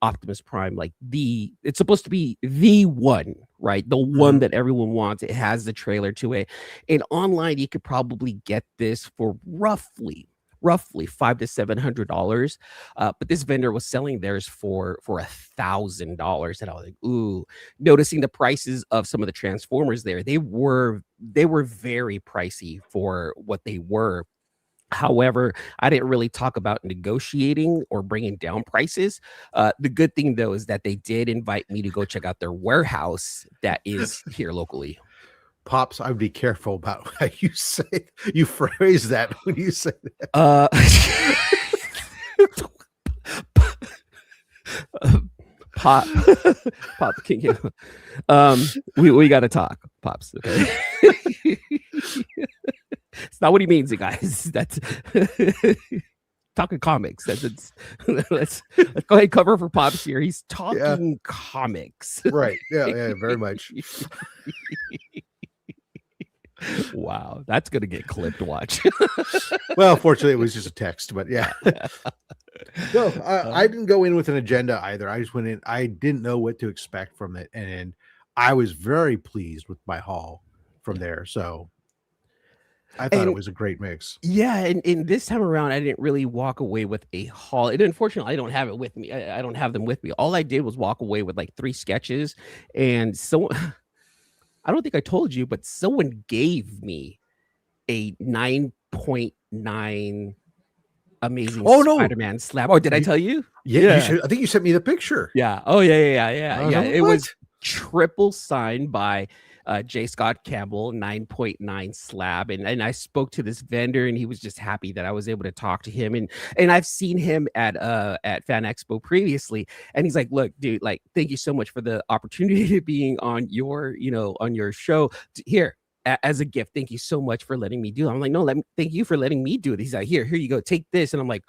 B: Optimus Prime, like it's supposed to be the one, right? The one that everyone wants. It has the trailer to it. And online, you could probably get this for roughly $500 to $700. But this vendor was selling theirs for $1,000. And I was like, ooh, noticing the prices of some of the Transformers there, they were very pricey for what they were. However, I didn't really talk about negotiating or bringing down prices. The good thing, though, is that they did invite me to go check out their warehouse that is here locally.
A: Pops, I would be careful about how you phrase that when you say that.
B: Pop, King. We got to talk, Pops. Okay. It's not what he means, guys. That's talking comics. Let's go ahead and cover for Pops here. He's talking comics.
A: Right. Yeah, very much.
B: Wow, that's gonna get clipped. Watch.
A: Well, fortunately, it was just a text, but yeah. No, I didn't go in with an agenda either. I just went in. I didn't know what to expect from it, and I was very pleased with my haul from there. So I thought it
B: And
A: was a great mix.
B: yeah, and this time around, I didn't really walk away with a haul. And unfortunately, I don't have it with me. I don't have them with me. All I did was walk away with like 3 sketches, and so I don't think I told you, but someone gave me a 9.9 Amazing
A: Oh no,
B: Spider-Man slab. Oh, did I
A: you,
B: tell you?
A: yeah, you
B: Yeah.
A: should. I think you sent me the picture.
B: Yeah. Oh, yeah.
A: I was
B: Yeah.
A: like,
B: It was
A: what?
B: triple signed by J. Scott Campbell, 9.9 slab. And I spoke to this vendor, and he was just happy that I was able to talk to him. And I've seen him at Fan Expo previously. And he's like, look, dude, like, thank you so much for the opportunity of being on your, on your show. Here. As a gift, thank you so much for letting me do it. I'm like, no, thank you for letting me do it. He's like, here you go, take this. And I'm like,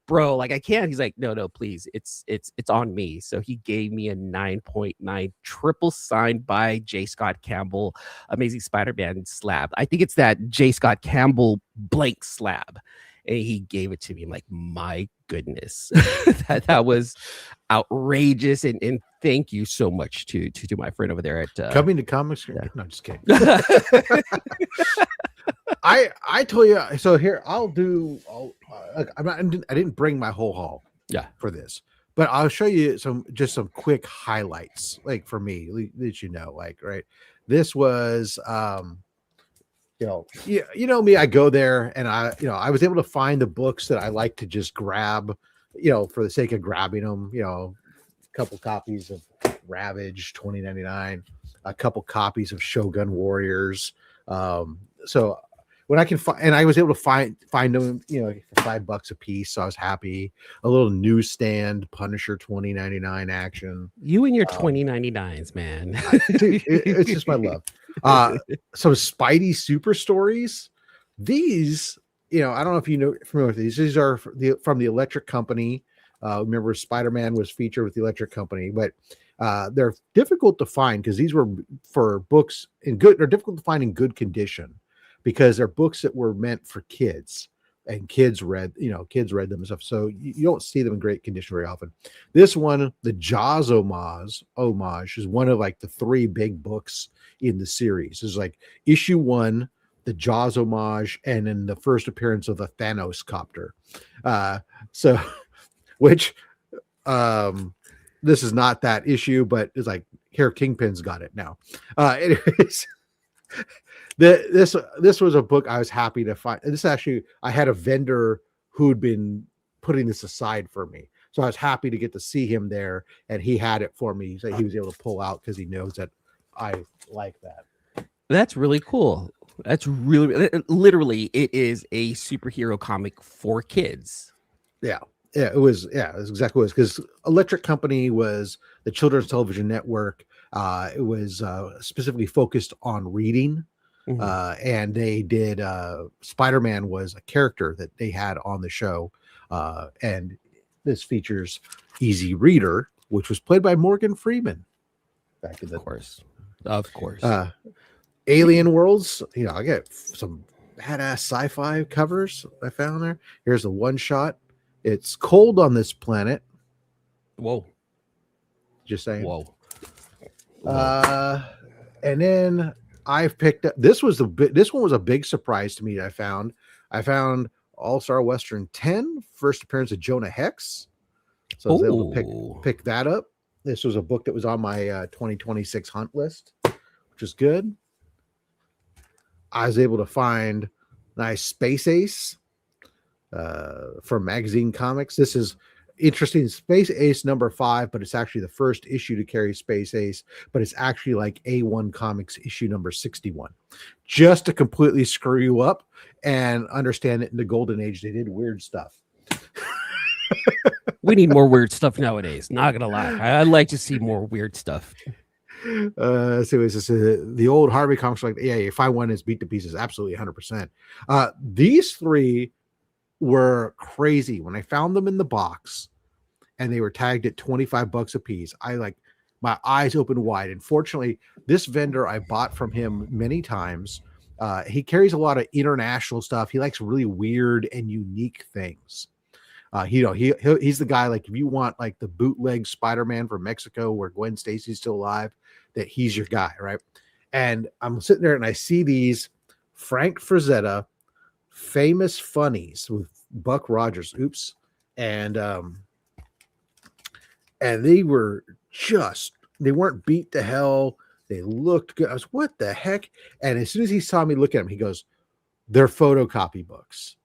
B: bro, like I can't. He's like, no, please, it's on me. So he gave me a 9.9 triple signed by J. Scott Campbell Amazing Spider-Man slab. I think it's that J. Scott Campbell blank slab. And he gave it to me. I'm like, my goodness, that was outrageous. And thank you so much to my friend over there at
A: Coming to Comics.
B: yeah.
A: No, I'm just kidding. I told you. So here, I didn't bring my whole haul.
B: Yeah.
A: For this, but I'll show you some quick highlights, like for me, that like right. This was you know me, I go there and I was able to find the books that I like to just grab, for the sake of grabbing them, a couple copies of Ravage, $20.99, a couple copies of Shogun Warriors. So when I can find, and I was able to find them, for $5 a piece. So I was happy. A little newsstand Punisher $20.99 action.
B: You and your 20.99s, man.
A: It's just my love. So Spidey Super Stories. These, I don't know if familiar with these. These are from the Electric Company. Remember, Spider-Man was featured with the Electric Company, but they're difficult to find because these were for books they're difficult to find in good condition because they're books that were meant for kids, and kids read them and stuff. So you don't see them in great condition very often. This one, the Jaws homage is one of like the 3 big books in the series. It's like issue 1, the Jaws homage, and then the first appearance of the Thanos copter. So which this is not that issue, but it's like here, Kingpin's got it now. Anyways, this was a book I was happy to find. This actually, I had a vendor who'd been putting this aside for me, so I was happy to get to see him there, and he had it for me. So he was able to pull out because he knows that I like that.
B: That's really cool. That's really literally it is a superhero comic for kids.
A: Yeah, it was. Yeah, that's exactly what it was, because Electric Company was the children's television network. It was specifically focused on reading. Mm-hmm. And they did Spider-Man was a character that they had on the show, and this features Easy Reader, which was played by Morgan Freeman back in the
B: of course.
A: Alien Worlds. I get some badass sci-fi covers I found there. Here's a one shot. It's cold on this planet.
B: Whoa.
A: Just saying.
B: Whoa.
A: And then I've picked up, this one was a big surprise to me. I found All-Star Western 10, first appearance of Jonah Hex. So I was able to pick that up. This was a book that was on my 2026 hunt list, which is good. I was able to find nice Space Ace from Magazine Comics. This is interesting. Space Ace number 5, but it's actually the first issue to carry Space Ace, but it's actually like A1 Comics issue number 61, just to completely screw you up and understand that in the golden age they did weird stuff.
B: We need more weird stuff nowadays, not gonna lie. I'd like to see more weird stuff.
A: So it's the old Harvey comics, like, yeah, if I won, it's beat to pieces, absolutely 100%. These 3 were crazy when I found them in the box and they were tagged at $25 a piece. My eyes opened wide. Unfortunately, this vendor, I bought from him many times. He carries a lot of international stuff. He likes really weird and unique things. He's the guy, like, if you want like the bootleg Spider-Man from Mexico where Gwen Stacy's still alive, that he's your guy, right? And I'm sitting there and I see these Frank Frazetta famous funnies with Buck Rogers. Oops. And they weren't beat to hell. They looked good. I was, what the heck? And as soon as he saw me look at him, he goes, they're photocopy books.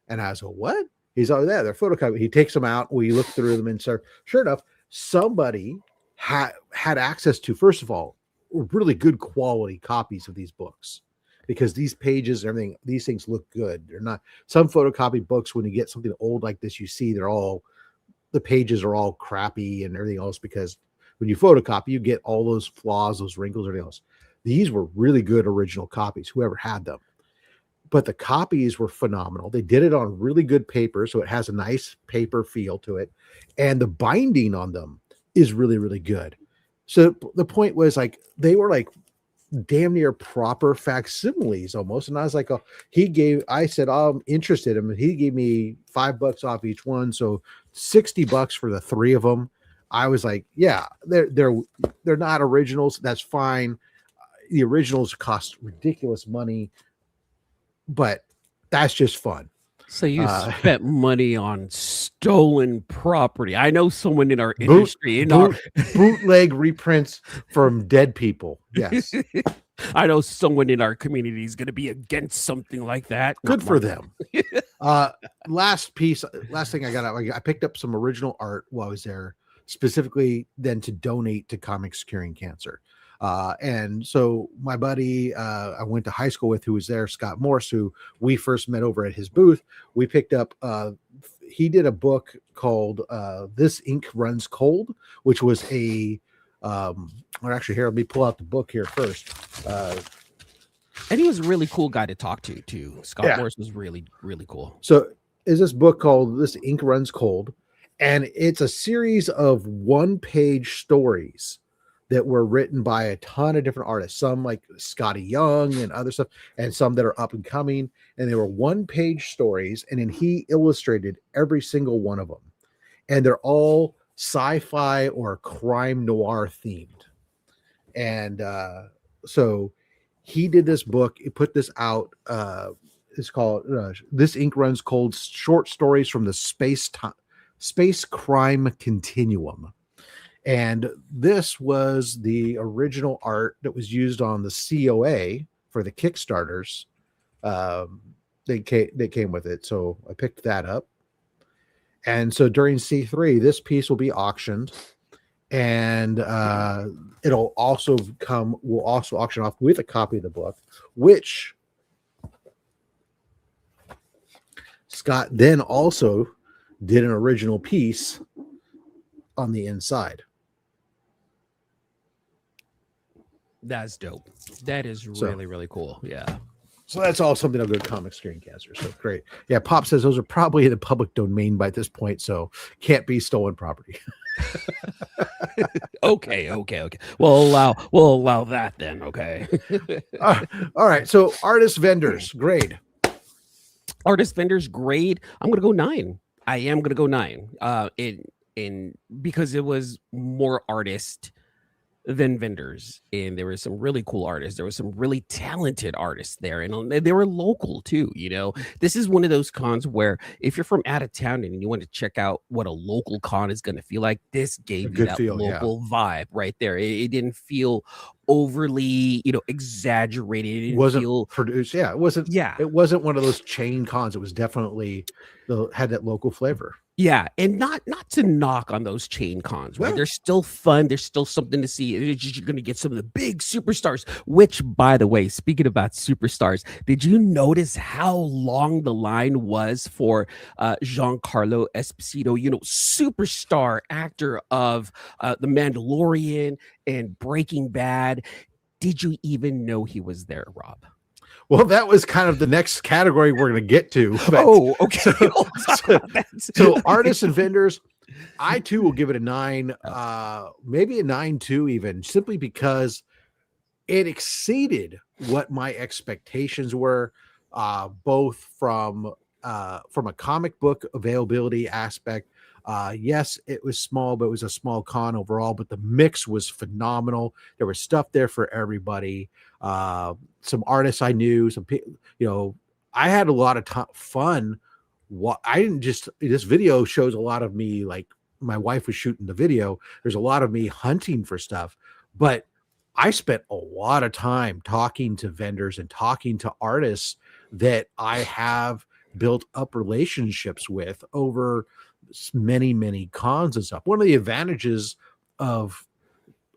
A: And I was like, what? He's all there. They're photocopy. He takes them out. We look through them and sure enough, somebody had access to, first of all, really good quality copies of these books, because these pages and everything, these things look good. They're not some photocopy books. When you get something old like this, you see the pages are all crappy and everything else, because when you photocopy, you get all those flaws, those wrinkles, everything else. These were really good original copies, whoever had them. But the copies were phenomenal. They did it on really good paper, so it has a nice paper feel to it. And the binding on them is really, really good. So the point was, like, they were like damn near proper facsimiles almost. And I was like, I said, oh, I'm interested in him. He gave me $5 off each one. So $60 for the 3 of them. I was like, yeah, they're not originals. That's fine. The originals cost ridiculous money, but that's just fun.
B: So you spent money on stolen property. I know someone in our industry,
A: bootleg reprints from dead people. Yes.
B: I know someone in our community is going to be against something like that.
A: Good for them. Last thing I got, I picked up some original art while I was there, specifically then to donate to Comix Curing Cancer. And so my buddy I went to high school with, who was there, Scott Morse, who we first met over at his booth. We picked up, he did a book called This Ink Runs Cold, which was actually, here, let me pull out the book here first.
B: And he was a really cool guy to talk to too. Scott Morse was really, really cool.
A: So is this book called This Ink Runs Cold, and it's a series of 1-page stories that were written by a ton of different artists, some like Scotty Young and other stuff, and some that are up and coming. And they were 1-page stories, and then he illustrated every single one of them. And they're all sci-fi or crime noir themed. And so he did this book. He put this out. It's called This Ink Runs Cold: Short Stories from the Space Crime Continuum. And this was the original art that was used on the COA for the Kickstarters. They came with it. So I picked that up. And so during C3, this piece will be auctioned, and we'll also auction off with a copy of the book, which Scott then also did an original piece on the inside.
B: That's dope. That is really, really cool. Yeah.
A: So that's all something of good Comic Screen Cancer. So great. Yeah. Pop says those are probably in the public domain by this point, so can't be stolen property.
B: Okay. We'll allow that then. Okay.
A: All right. So artist vendors grade.
B: Artist vendors grade. I'm going to go 9. I am going to go 9. In because it was more artist than vendors, and there were some really cool artists. There were some really talented artists there, and they were local too. You know, this is one of those cons where if you're from out of town and you want to check out what a local con is going to feel like, this gave you that local vibe right there. It didn't feel overly, exaggerated.
A: It wasn't produced. Yeah, it wasn't. Yeah, it wasn't one of those chain cons. It was definitely had that local flavor.
B: Yeah, and not to knock on those chain cons, right? They're still fun. There's still something to see. You're going to get some of the big superstars, which, by the way, speaking about superstars, did you notice how long the line was for Giancarlo Esposito, superstar actor of The Mandalorian and Breaking Bad? Did you even know he was there, Rob?
A: Well, that was kind of the next category we're going to get to.
B: Oh, okay.
A: So artists and vendors, I too will give it a 9, maybe a 9.2 even, simply because it exceeded what my expectations were, both from from a comic book availability aspect, yes, it was small, but it was a small con overall. But the mix was phenomenal. There was stuff there for everybody. Some artists I knew, I had a lot of fun. What I didn't just this video shows a lot of me, like my wife was shooting the video. There's a lot of me hunting for stuff, but I spent a lot of time talking to vendors and talking to artists that I have built up relationships with over many, many cons and stuff. One of the advantages of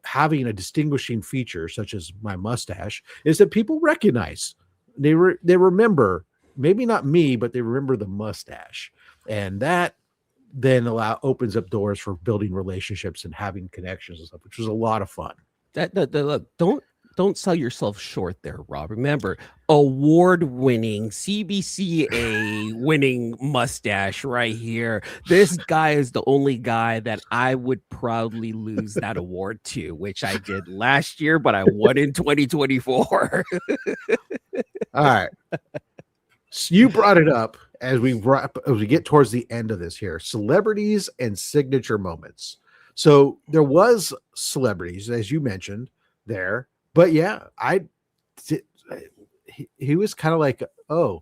A: having a distinguishing feature such as my mustache is that people recognize, they remember, maybe not me, but they remember the mustache, and that then opens up doors for building relationships and having connections and stuff, which was a lot of fun.
B: Look, don't sell yourself short there, Rob. Remember, award-winning CBCA winning mustache right here. This guy is the only guy that I would proudly lose that award to, which I did last year, but I won in 2024.
A: All right. So you brought it up as we get towards the end of this here. Celebrities and signature moments. So there was celebrities, as you mentioned there, but yeah, he was kind of like, oh,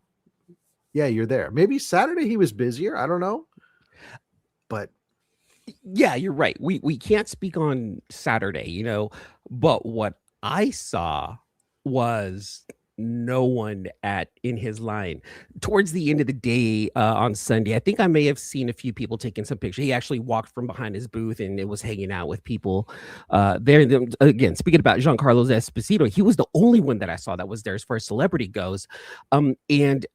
A: yeah, you're there. Maybe Saturday he was busier. I don't know, but
B: yeah, you're right. We can't speak on Saturday, but what I saw was no one in his line towards the end of the day on Sunday. I think I may have seen a few people taking some pictures. He actually walked from behind his booth and it was hanging out with people there. Again, speaking about Giancarlo Esposito, he was the only one that I saw that was there as far as celebrity goes. And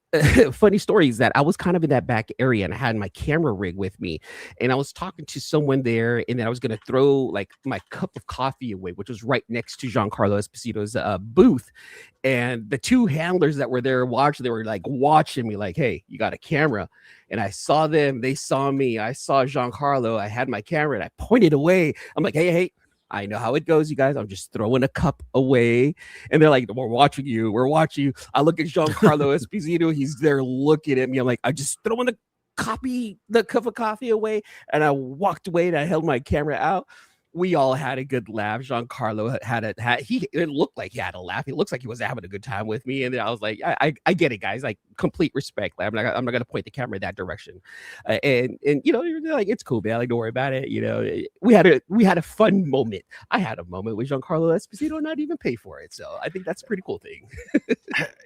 B: funny story is that I was kind of in that back area and I had my camera rig with me, and I was talking to someone there, and then I was going to throw like my cup of coffee away, which was right next to Giancarlo Esposito's booth. And the two handlers that were there they were like watching me like, hey, you got a camera? And I saw them, they saw me, I saw Giancarlo, I had my camera and I pointed away. I'm like, hey, I know how it goes, you guys. I'm just throwing a cup away. And they're like, we're watching you. We're watching you. I look at Giancarlo Esposito. He's there looking at me. I'm like, I just throwing the cup of coffee away. And I walked away and I held my camera out. We all had a good laugh. Giancarlo it looked like he had a laugh. It looks like he was having a good time with me. And then I was like, I get it, guys. Like, complete respect. Like, I'm not gonna point the camera that direction. And you're like, it's cool, man. Like, don't worry about it. We had a fun moment. I had a moment with Giancarlo Esposito and not even pay for it. So I think that's a pretty cool thing.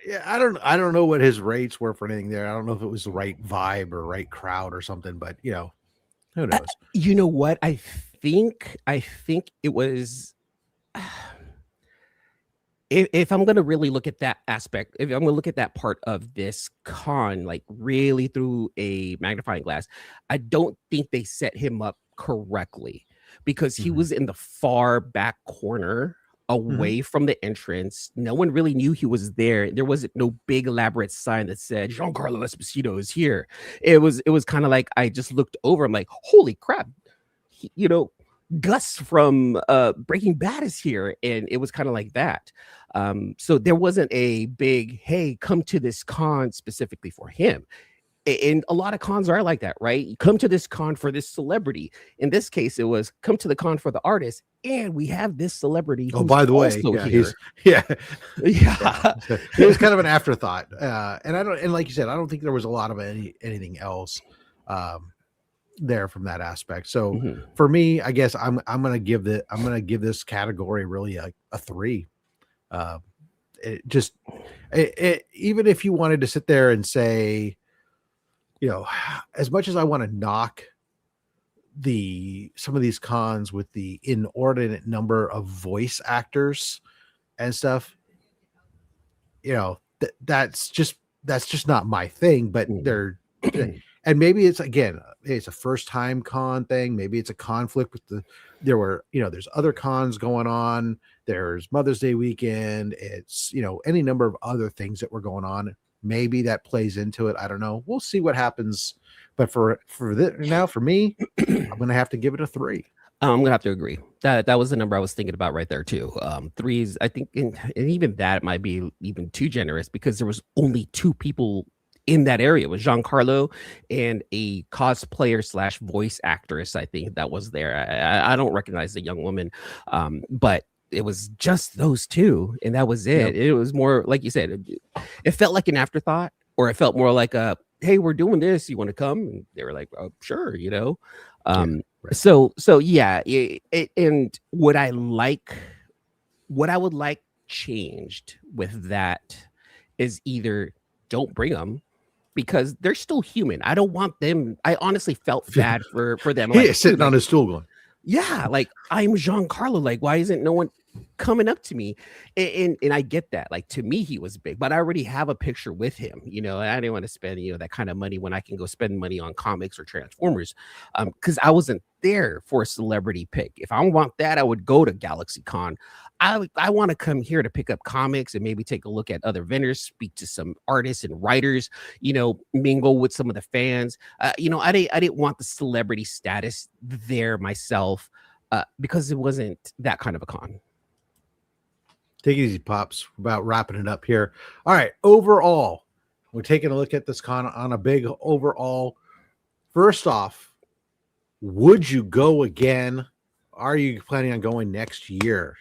A: Yeah, I don't know what his rates were for anything there. I don't know if it was the right vibe or right crowd or something, but who knows?
B: You know what? I think it was. If I'm gonna really look at that aspect, if I'm gonna look at that part of this con, like really through a magnifying glass, I don't think they set him up correctly because he was in the far back corner away from the entrance. No one really knew he was there. There wasn't no big elaborate sign that said Giancarlo Esposito is here. It was kind of like I just looked over. I'm like, holy crap, Gus from Breaking Bad is here, and it was kind of like that. So there wasn't a big, hey, come to this con specifically for him. And a lot of cons are like that, right? You come to this con for this celebrity. In this case, it was come to the con for the artist, and we have this celebrity.
A: Oh, by the way, yeah. It was kind of an afterthought, and like you said, I don't think there was a lot of anything else there from that aspect. So for me, I guess I'm gonna give this category really a 3. Even if you wanted to sit there and say, as much as I want to knock some of these cons with the inordinate number of voice actors and stuff, that's just not my thing. But they're and maybe it's a first time con thing. Maybe it's a conflict with there's other cons going on. There's Mother's Day weekend. It's, any number of other things that were going on. Maybe that plays into it. I don't know. We'll see what happens. But for me, I'm going to have to give it a 3.
B: I'm going to have to agree. That was the number I was thinking about right there too. 3s, I think, and even that might be even too generous because there was only 2 people in that area. It was Giancarlo and a cosplayer slash voice actress, I think, that was there. I don't recognize the young woman, but it was just those two, and that was
A: Yep.
B: it. It was more like you said, it felt like an afterthought, or it felt more like a, hey, we're doing this, you want to come? And they were like, oh, sure, you know.
A: Yeah, right.
B: So yeah, and what I would like changed with that is either don't bring them, because they're still human. I don't want them. I honestly felt bad for them.
A: He
B: Like,
A: is sitting
B: dude,
A: on
B: like,
A: his stool going,
B: yeah, like I'm Giancarlo. Like, why isn't no one coming up to me? And I get that. Like, to me, he was big, but I already have a picture with him. You know, and I didn't want to spend that kind of money when I can go spend money on comics or Transformers, because I wasn't there for a celebrity pick. If I want that, I would go to GalaxyCon. I want to come here to pick up comics and maybe take a look at other vendors, speak to some artists and writers, mingle with some of the fans. I didn't want the celebrity status there myself, because it wasn't that kind of a con.
A: take it easy, Pops. We're about wrapping it up here. All right. Overall, we're taking a look at this con on a big overall. First off, would you go again? Are you planning on going next year?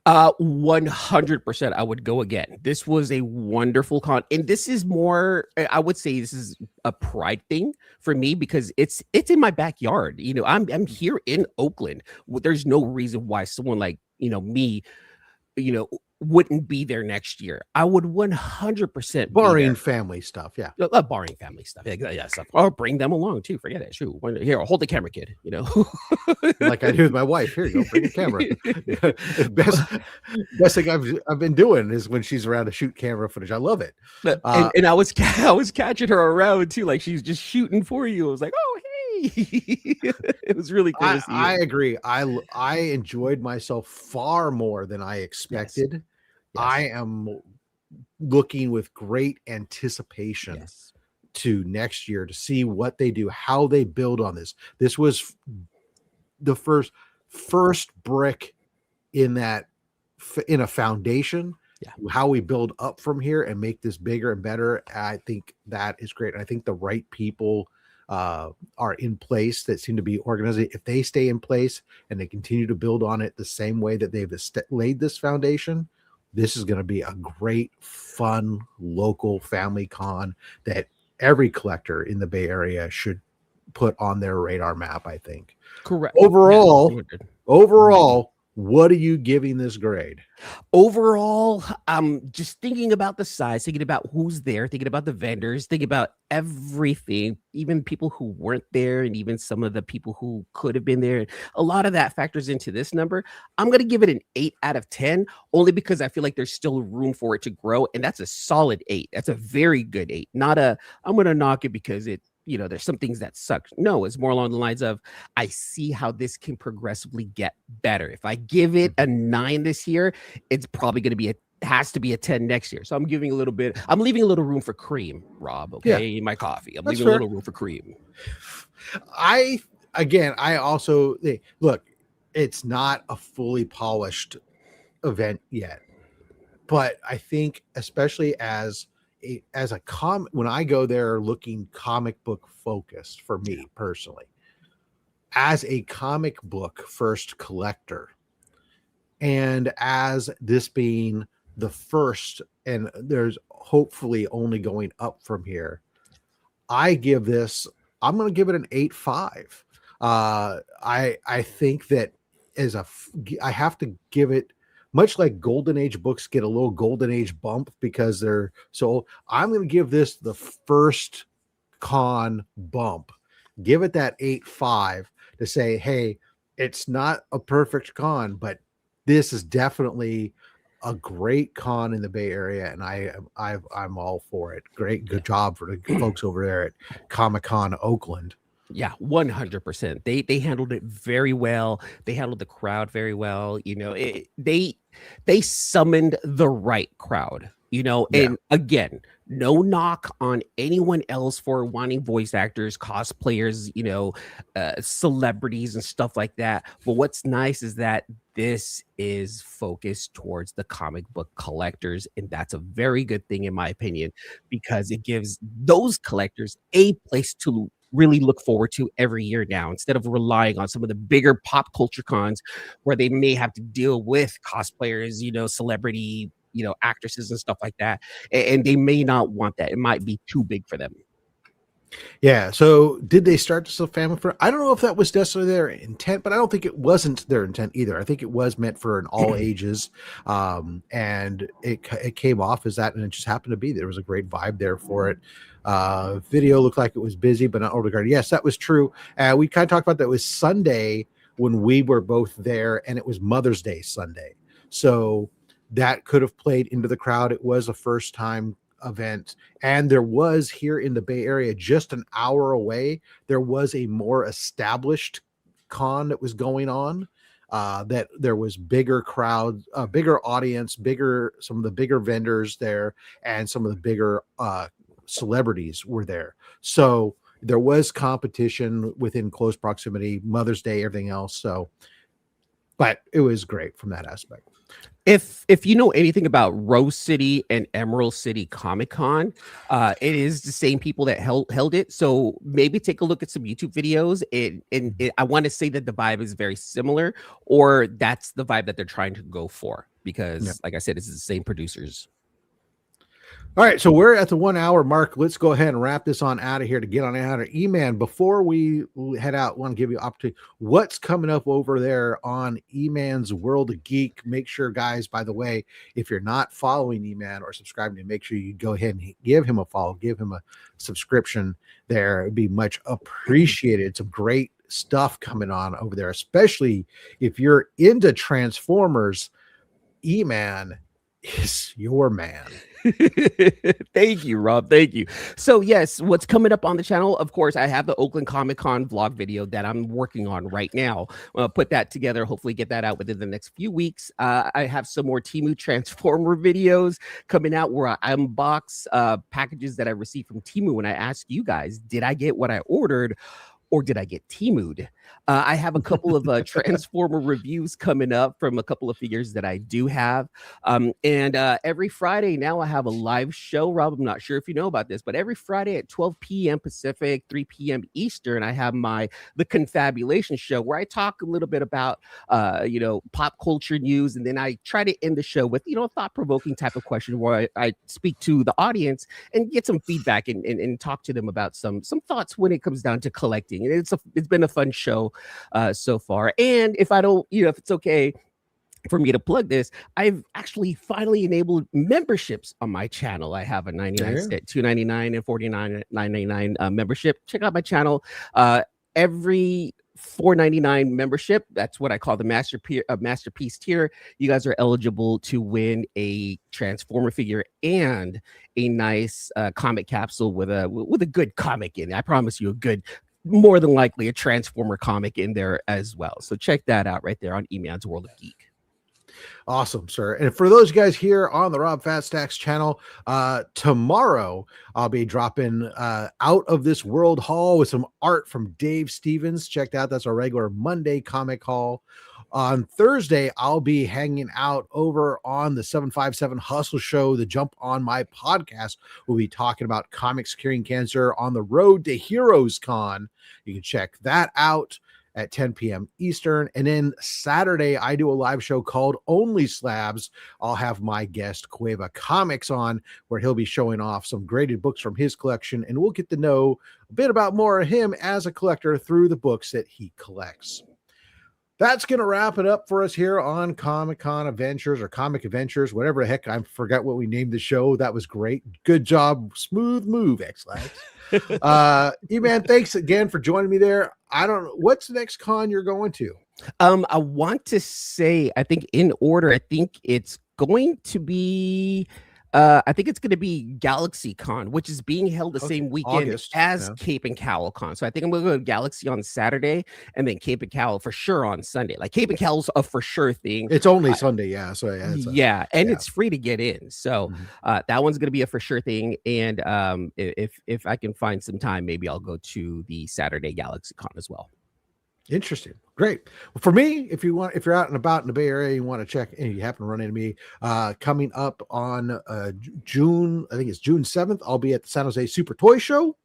B: 100% I would go again. This was a wonderful con, and this is more, I would say this is a pride thing for me, because it's in my backyard. I'm here in Oakland. There's no reason why someone like me wouldn't be there next year. I would 100% be
A: Barring
B: there.
A: family stuff. Yeah.
B: Barring family stuff. Yeah, stuff. Or bring them along too. Forget it. Shoot. Here, hold the camera, kid.
A: Like I do with my wife. Here you go, bring the camera. Best thing I've been doing is when she's around to shoot camera footage. I love it.
B: And I was catching her around too, like she's just shooting for you. I was like, oh hey. It was really cool to see.
A: I agree. I enjoyed myself far more than I expected. Yes. I am looking with great anticipation to next year to see what they do, how they build on this. This was the first brick in a foundation. Yeah. How we build up from here and make this bigger and better. I think that is great. And I think the right people are in place that seem to be organized. If they stay in place and they continue to build on it the same way that they've laid this foundation, this is going to be a great, fun, local family con that every collector in the Bay Area should put on their radar map, I think.
B: Correct.
A: Overall, what are you giving this grade?
B: Overall, just thinking about the size, thinking about who's there, thinking about the vendors, thinking about everything, even people who weren't there, and even some of the people who could have been there. A lot of that factors into this number. I'm going to give it an 8 out of 10, only because I feel like there's still room for it to grow. And that's a solid 8. That's a very good 8. Not I'm going to knock it because there's some things that suck. No, it's more along the lines of, I see how this can progressively get better. If I give it a 9 this year, it's probably going to has to be a 10 next year. So I'm leaving a little room for cream, Rob. Okay. In my coffee. I'm leaving a little room for cream.
A: I also look, it's not a fully polished event yet, but I think especially when I go there looking comic book focused, for me personally, as a comic book first collector, and as this being the first, and there's hopefully only going up from here, I'm going to give it an 8.5. I think that I have to give it, much like Golden Age books get a little Golden Age bump because they're so, I'm going to give this the first con bump, give it that 8.5 to say, hey, it's not a perfect con, but this is definitely a great con in the Bay Area, and I'm all for it. Good job for the folks over there at Comic Con Oakland.
B: Yeah, 100%. They handled it very well. They handled the crowd very well. They summoned the right crowd. And again, No knock on anyone else for wanting voice actors, cosplayers, celebrities and stuff like that. But what's nice is that this is focused towards the comic book collectors, and that's a very good thing in my opinion, because it gives those collectors a place to really look forward to every year now, instead of relying on some of the bigger pop culture cons where they may have to deal with cosplayers, celebrity, actresses and stuff like that, and they may not want that. It might be too big for them.
A: Yeah. So did they start this as family friend? I don't know if that was necessarily their intent, but I don't think it wasn't their intent either. I think it was meant for an all ages, and it came off as that, and it just happened to be there was a great vibe there for it. Video looked like it was busy, but not overregarded. Yes, that was true. We kind of talked about that. It was Sunday when we were both there, and it was Mother's Day Sunday, so that could have played into the crowd. It was a first time event, and there was here in the Bay Area, just an hour away, there was a more established con that was going on, that there was bigger crowd, bigger audience, some of the bigger vendors there, and some of the bigger celebrities were there. So there was competition within close proximity, Mother's Day, everything else. So, but it was great from that aspect.
B: If you know anything about Rose City and Emerald City Comic Con, it is the same people that held it. So maybe take a look at some YouTube videos. I want to say that the vibe is very similar, or that's the vibe that they're trying to go for, because, like I said, it's the same producers.
A: All right, so we're at the 1 hour mark. Let's go ahead and wrap this on out of here to get on out of E-man. Before we head out, I want to give you an opportunity. What's coming up over there on E-man's World of Geek? Make sure, guys, by the way, if you're not following E-man or subscribing to him, make sure you go ahead and give him a follow, give him a subscription there. It'd be much appreciated. Some great stuff coming on over there, especially if you're into Transformers. E-man is your man.
B: Thank you, Rob. Thank you. So yes, what's coming up on the channel? Of course, I have the Oakland Comic Con vlog video that I'm working on right now. I'll put that together, hopefully get that out within the next few weeks. I have some more Temu Transformer videos coming out where I unbox packages that I received from Temu, when I ask you guys, did I get what I ordered, or did I get Temu'd? I have a couple of Transformer reviews coming up from a couple of figures that I do have. And every Friday now I have a live show. Rob, I'm not sure if you know about this, but every Friday at 12 p.m. Pacific, 3 p.m. Eastern, I have the Confabulation show, where I talk a little bit about, pop culture news. And then I try to end the show with, a thought-provoking type of question where I speak to the audience and get some feedback and talk to them about some thoughts when it comes down to collecting. And it's been a fun show so far. And if I don't, if it's okay for me to plug this, I've actually finally enabled memberships on my channel. I have a 99 cent, $2.99 and $49.99 membership. Check out my channel. Every $4.99 membership, that's what I call the masterpiece tier, you guys are eligible to win a Transformer figure and a nice comic capsule with a good comic in it. I promise you, more than likely a Transformer comic in there as well. So check that out right there on E-man's World of Geek.
A: Awesome, sir. And for those guys here on the Rob FatStax channel, tomorrow I'll be dropping Out of This World haul with some art from Dave Stevens. Check that out. That's our regular Monday comic haul. On Thursday, I'll be hanging out over on the 757 Hustle Show, the Jump On My podcast. We'll be talking about comics curing cancer on the road to Heroes Con. You can check that out at 10 p.m. Eastern. And then Saturday, I do a live show called Only Slabs. I'll have my guest Cueva Comics on, where he'll be showing off some graded books from his collection, and we'll get to know a bit about more of him as a collector through the books that he collects. That's going to wrap it up for us here on Comic Con Adventures, or Comic Adventures, whatever the heck. I forgot what we named the show. That was great. Good job. Smooth move, X-Lax. E-man, thanks again for joining me there. I don't know, what's the next con you're going to?
B: I want to say, I think in order, I think it's going to be I think it's gonna be Galaxy Con, which is being held the
A: Okay,
B: same weekend
A: August.
B: as
A: Yeah.
B: Cape and Cowl Con. So I think I'm gonna go to Galaxy on Saturday and then Cape and Cowl for sure on Sunday. Like Cape and Cowl's a for sure thing.
A: It's only Sunday, yeah. So yeah, it's a
B: Yeah, and
A: yeah.
B: it's free to get in. So
A: Mhm.
B: that one's gonna be a for sure thing. And if I can find some time, maybe I'll go to the Saturday Galaxy Con as well.
A: Interesting. Great. Well, for me, if you're out and about in the Bay Area, you want to check and you happen to run into me, coming up on June, I think it's June 7th, I'll be at the San Jose Super Toy Show.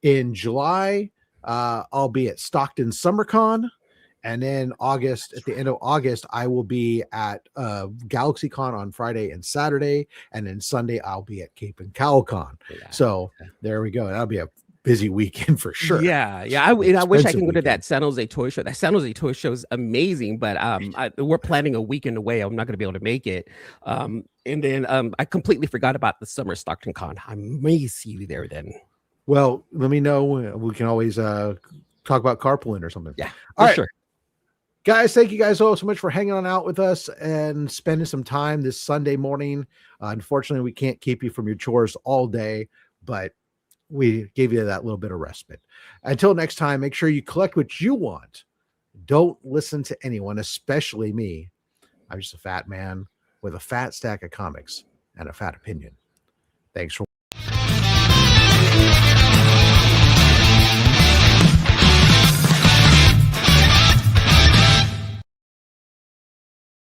A: In July, I'll be at Stockton SummerCon. And then August, at the end of August, I will be at GalaxyCon on Friday and Saturday. And then Sunday, I'll be at Cape and Cowl Con.
B: Yeah.
A: So there we go. That'll be a busy weekend for sure.
B: Yeah, yeah. And I wish I can go to
A: Weekend.
B: that San Jose Toy Show. That San Jose Toy Show is amazing, but we're planning a weekend away. I'm not going to be able to make it. And then I completely forgot about the Summer Stockton Con. I may see you there then.
A: Well, let me know. We can always talk about carpooling or something.
B: Yeah,
A: all right,
B: sure.
A: Guys, thank you guys all so much for hanging on out with us and spending some time this Sunday morning. Unfortunately, we can't keep you from your chores all day, but we gave you that little bit of respite. Until next time, make sure you collect what you want. Don't listen to anyone, especially me. I'm just a fat man with a fat stack of comics and a fat opinion. Thanks for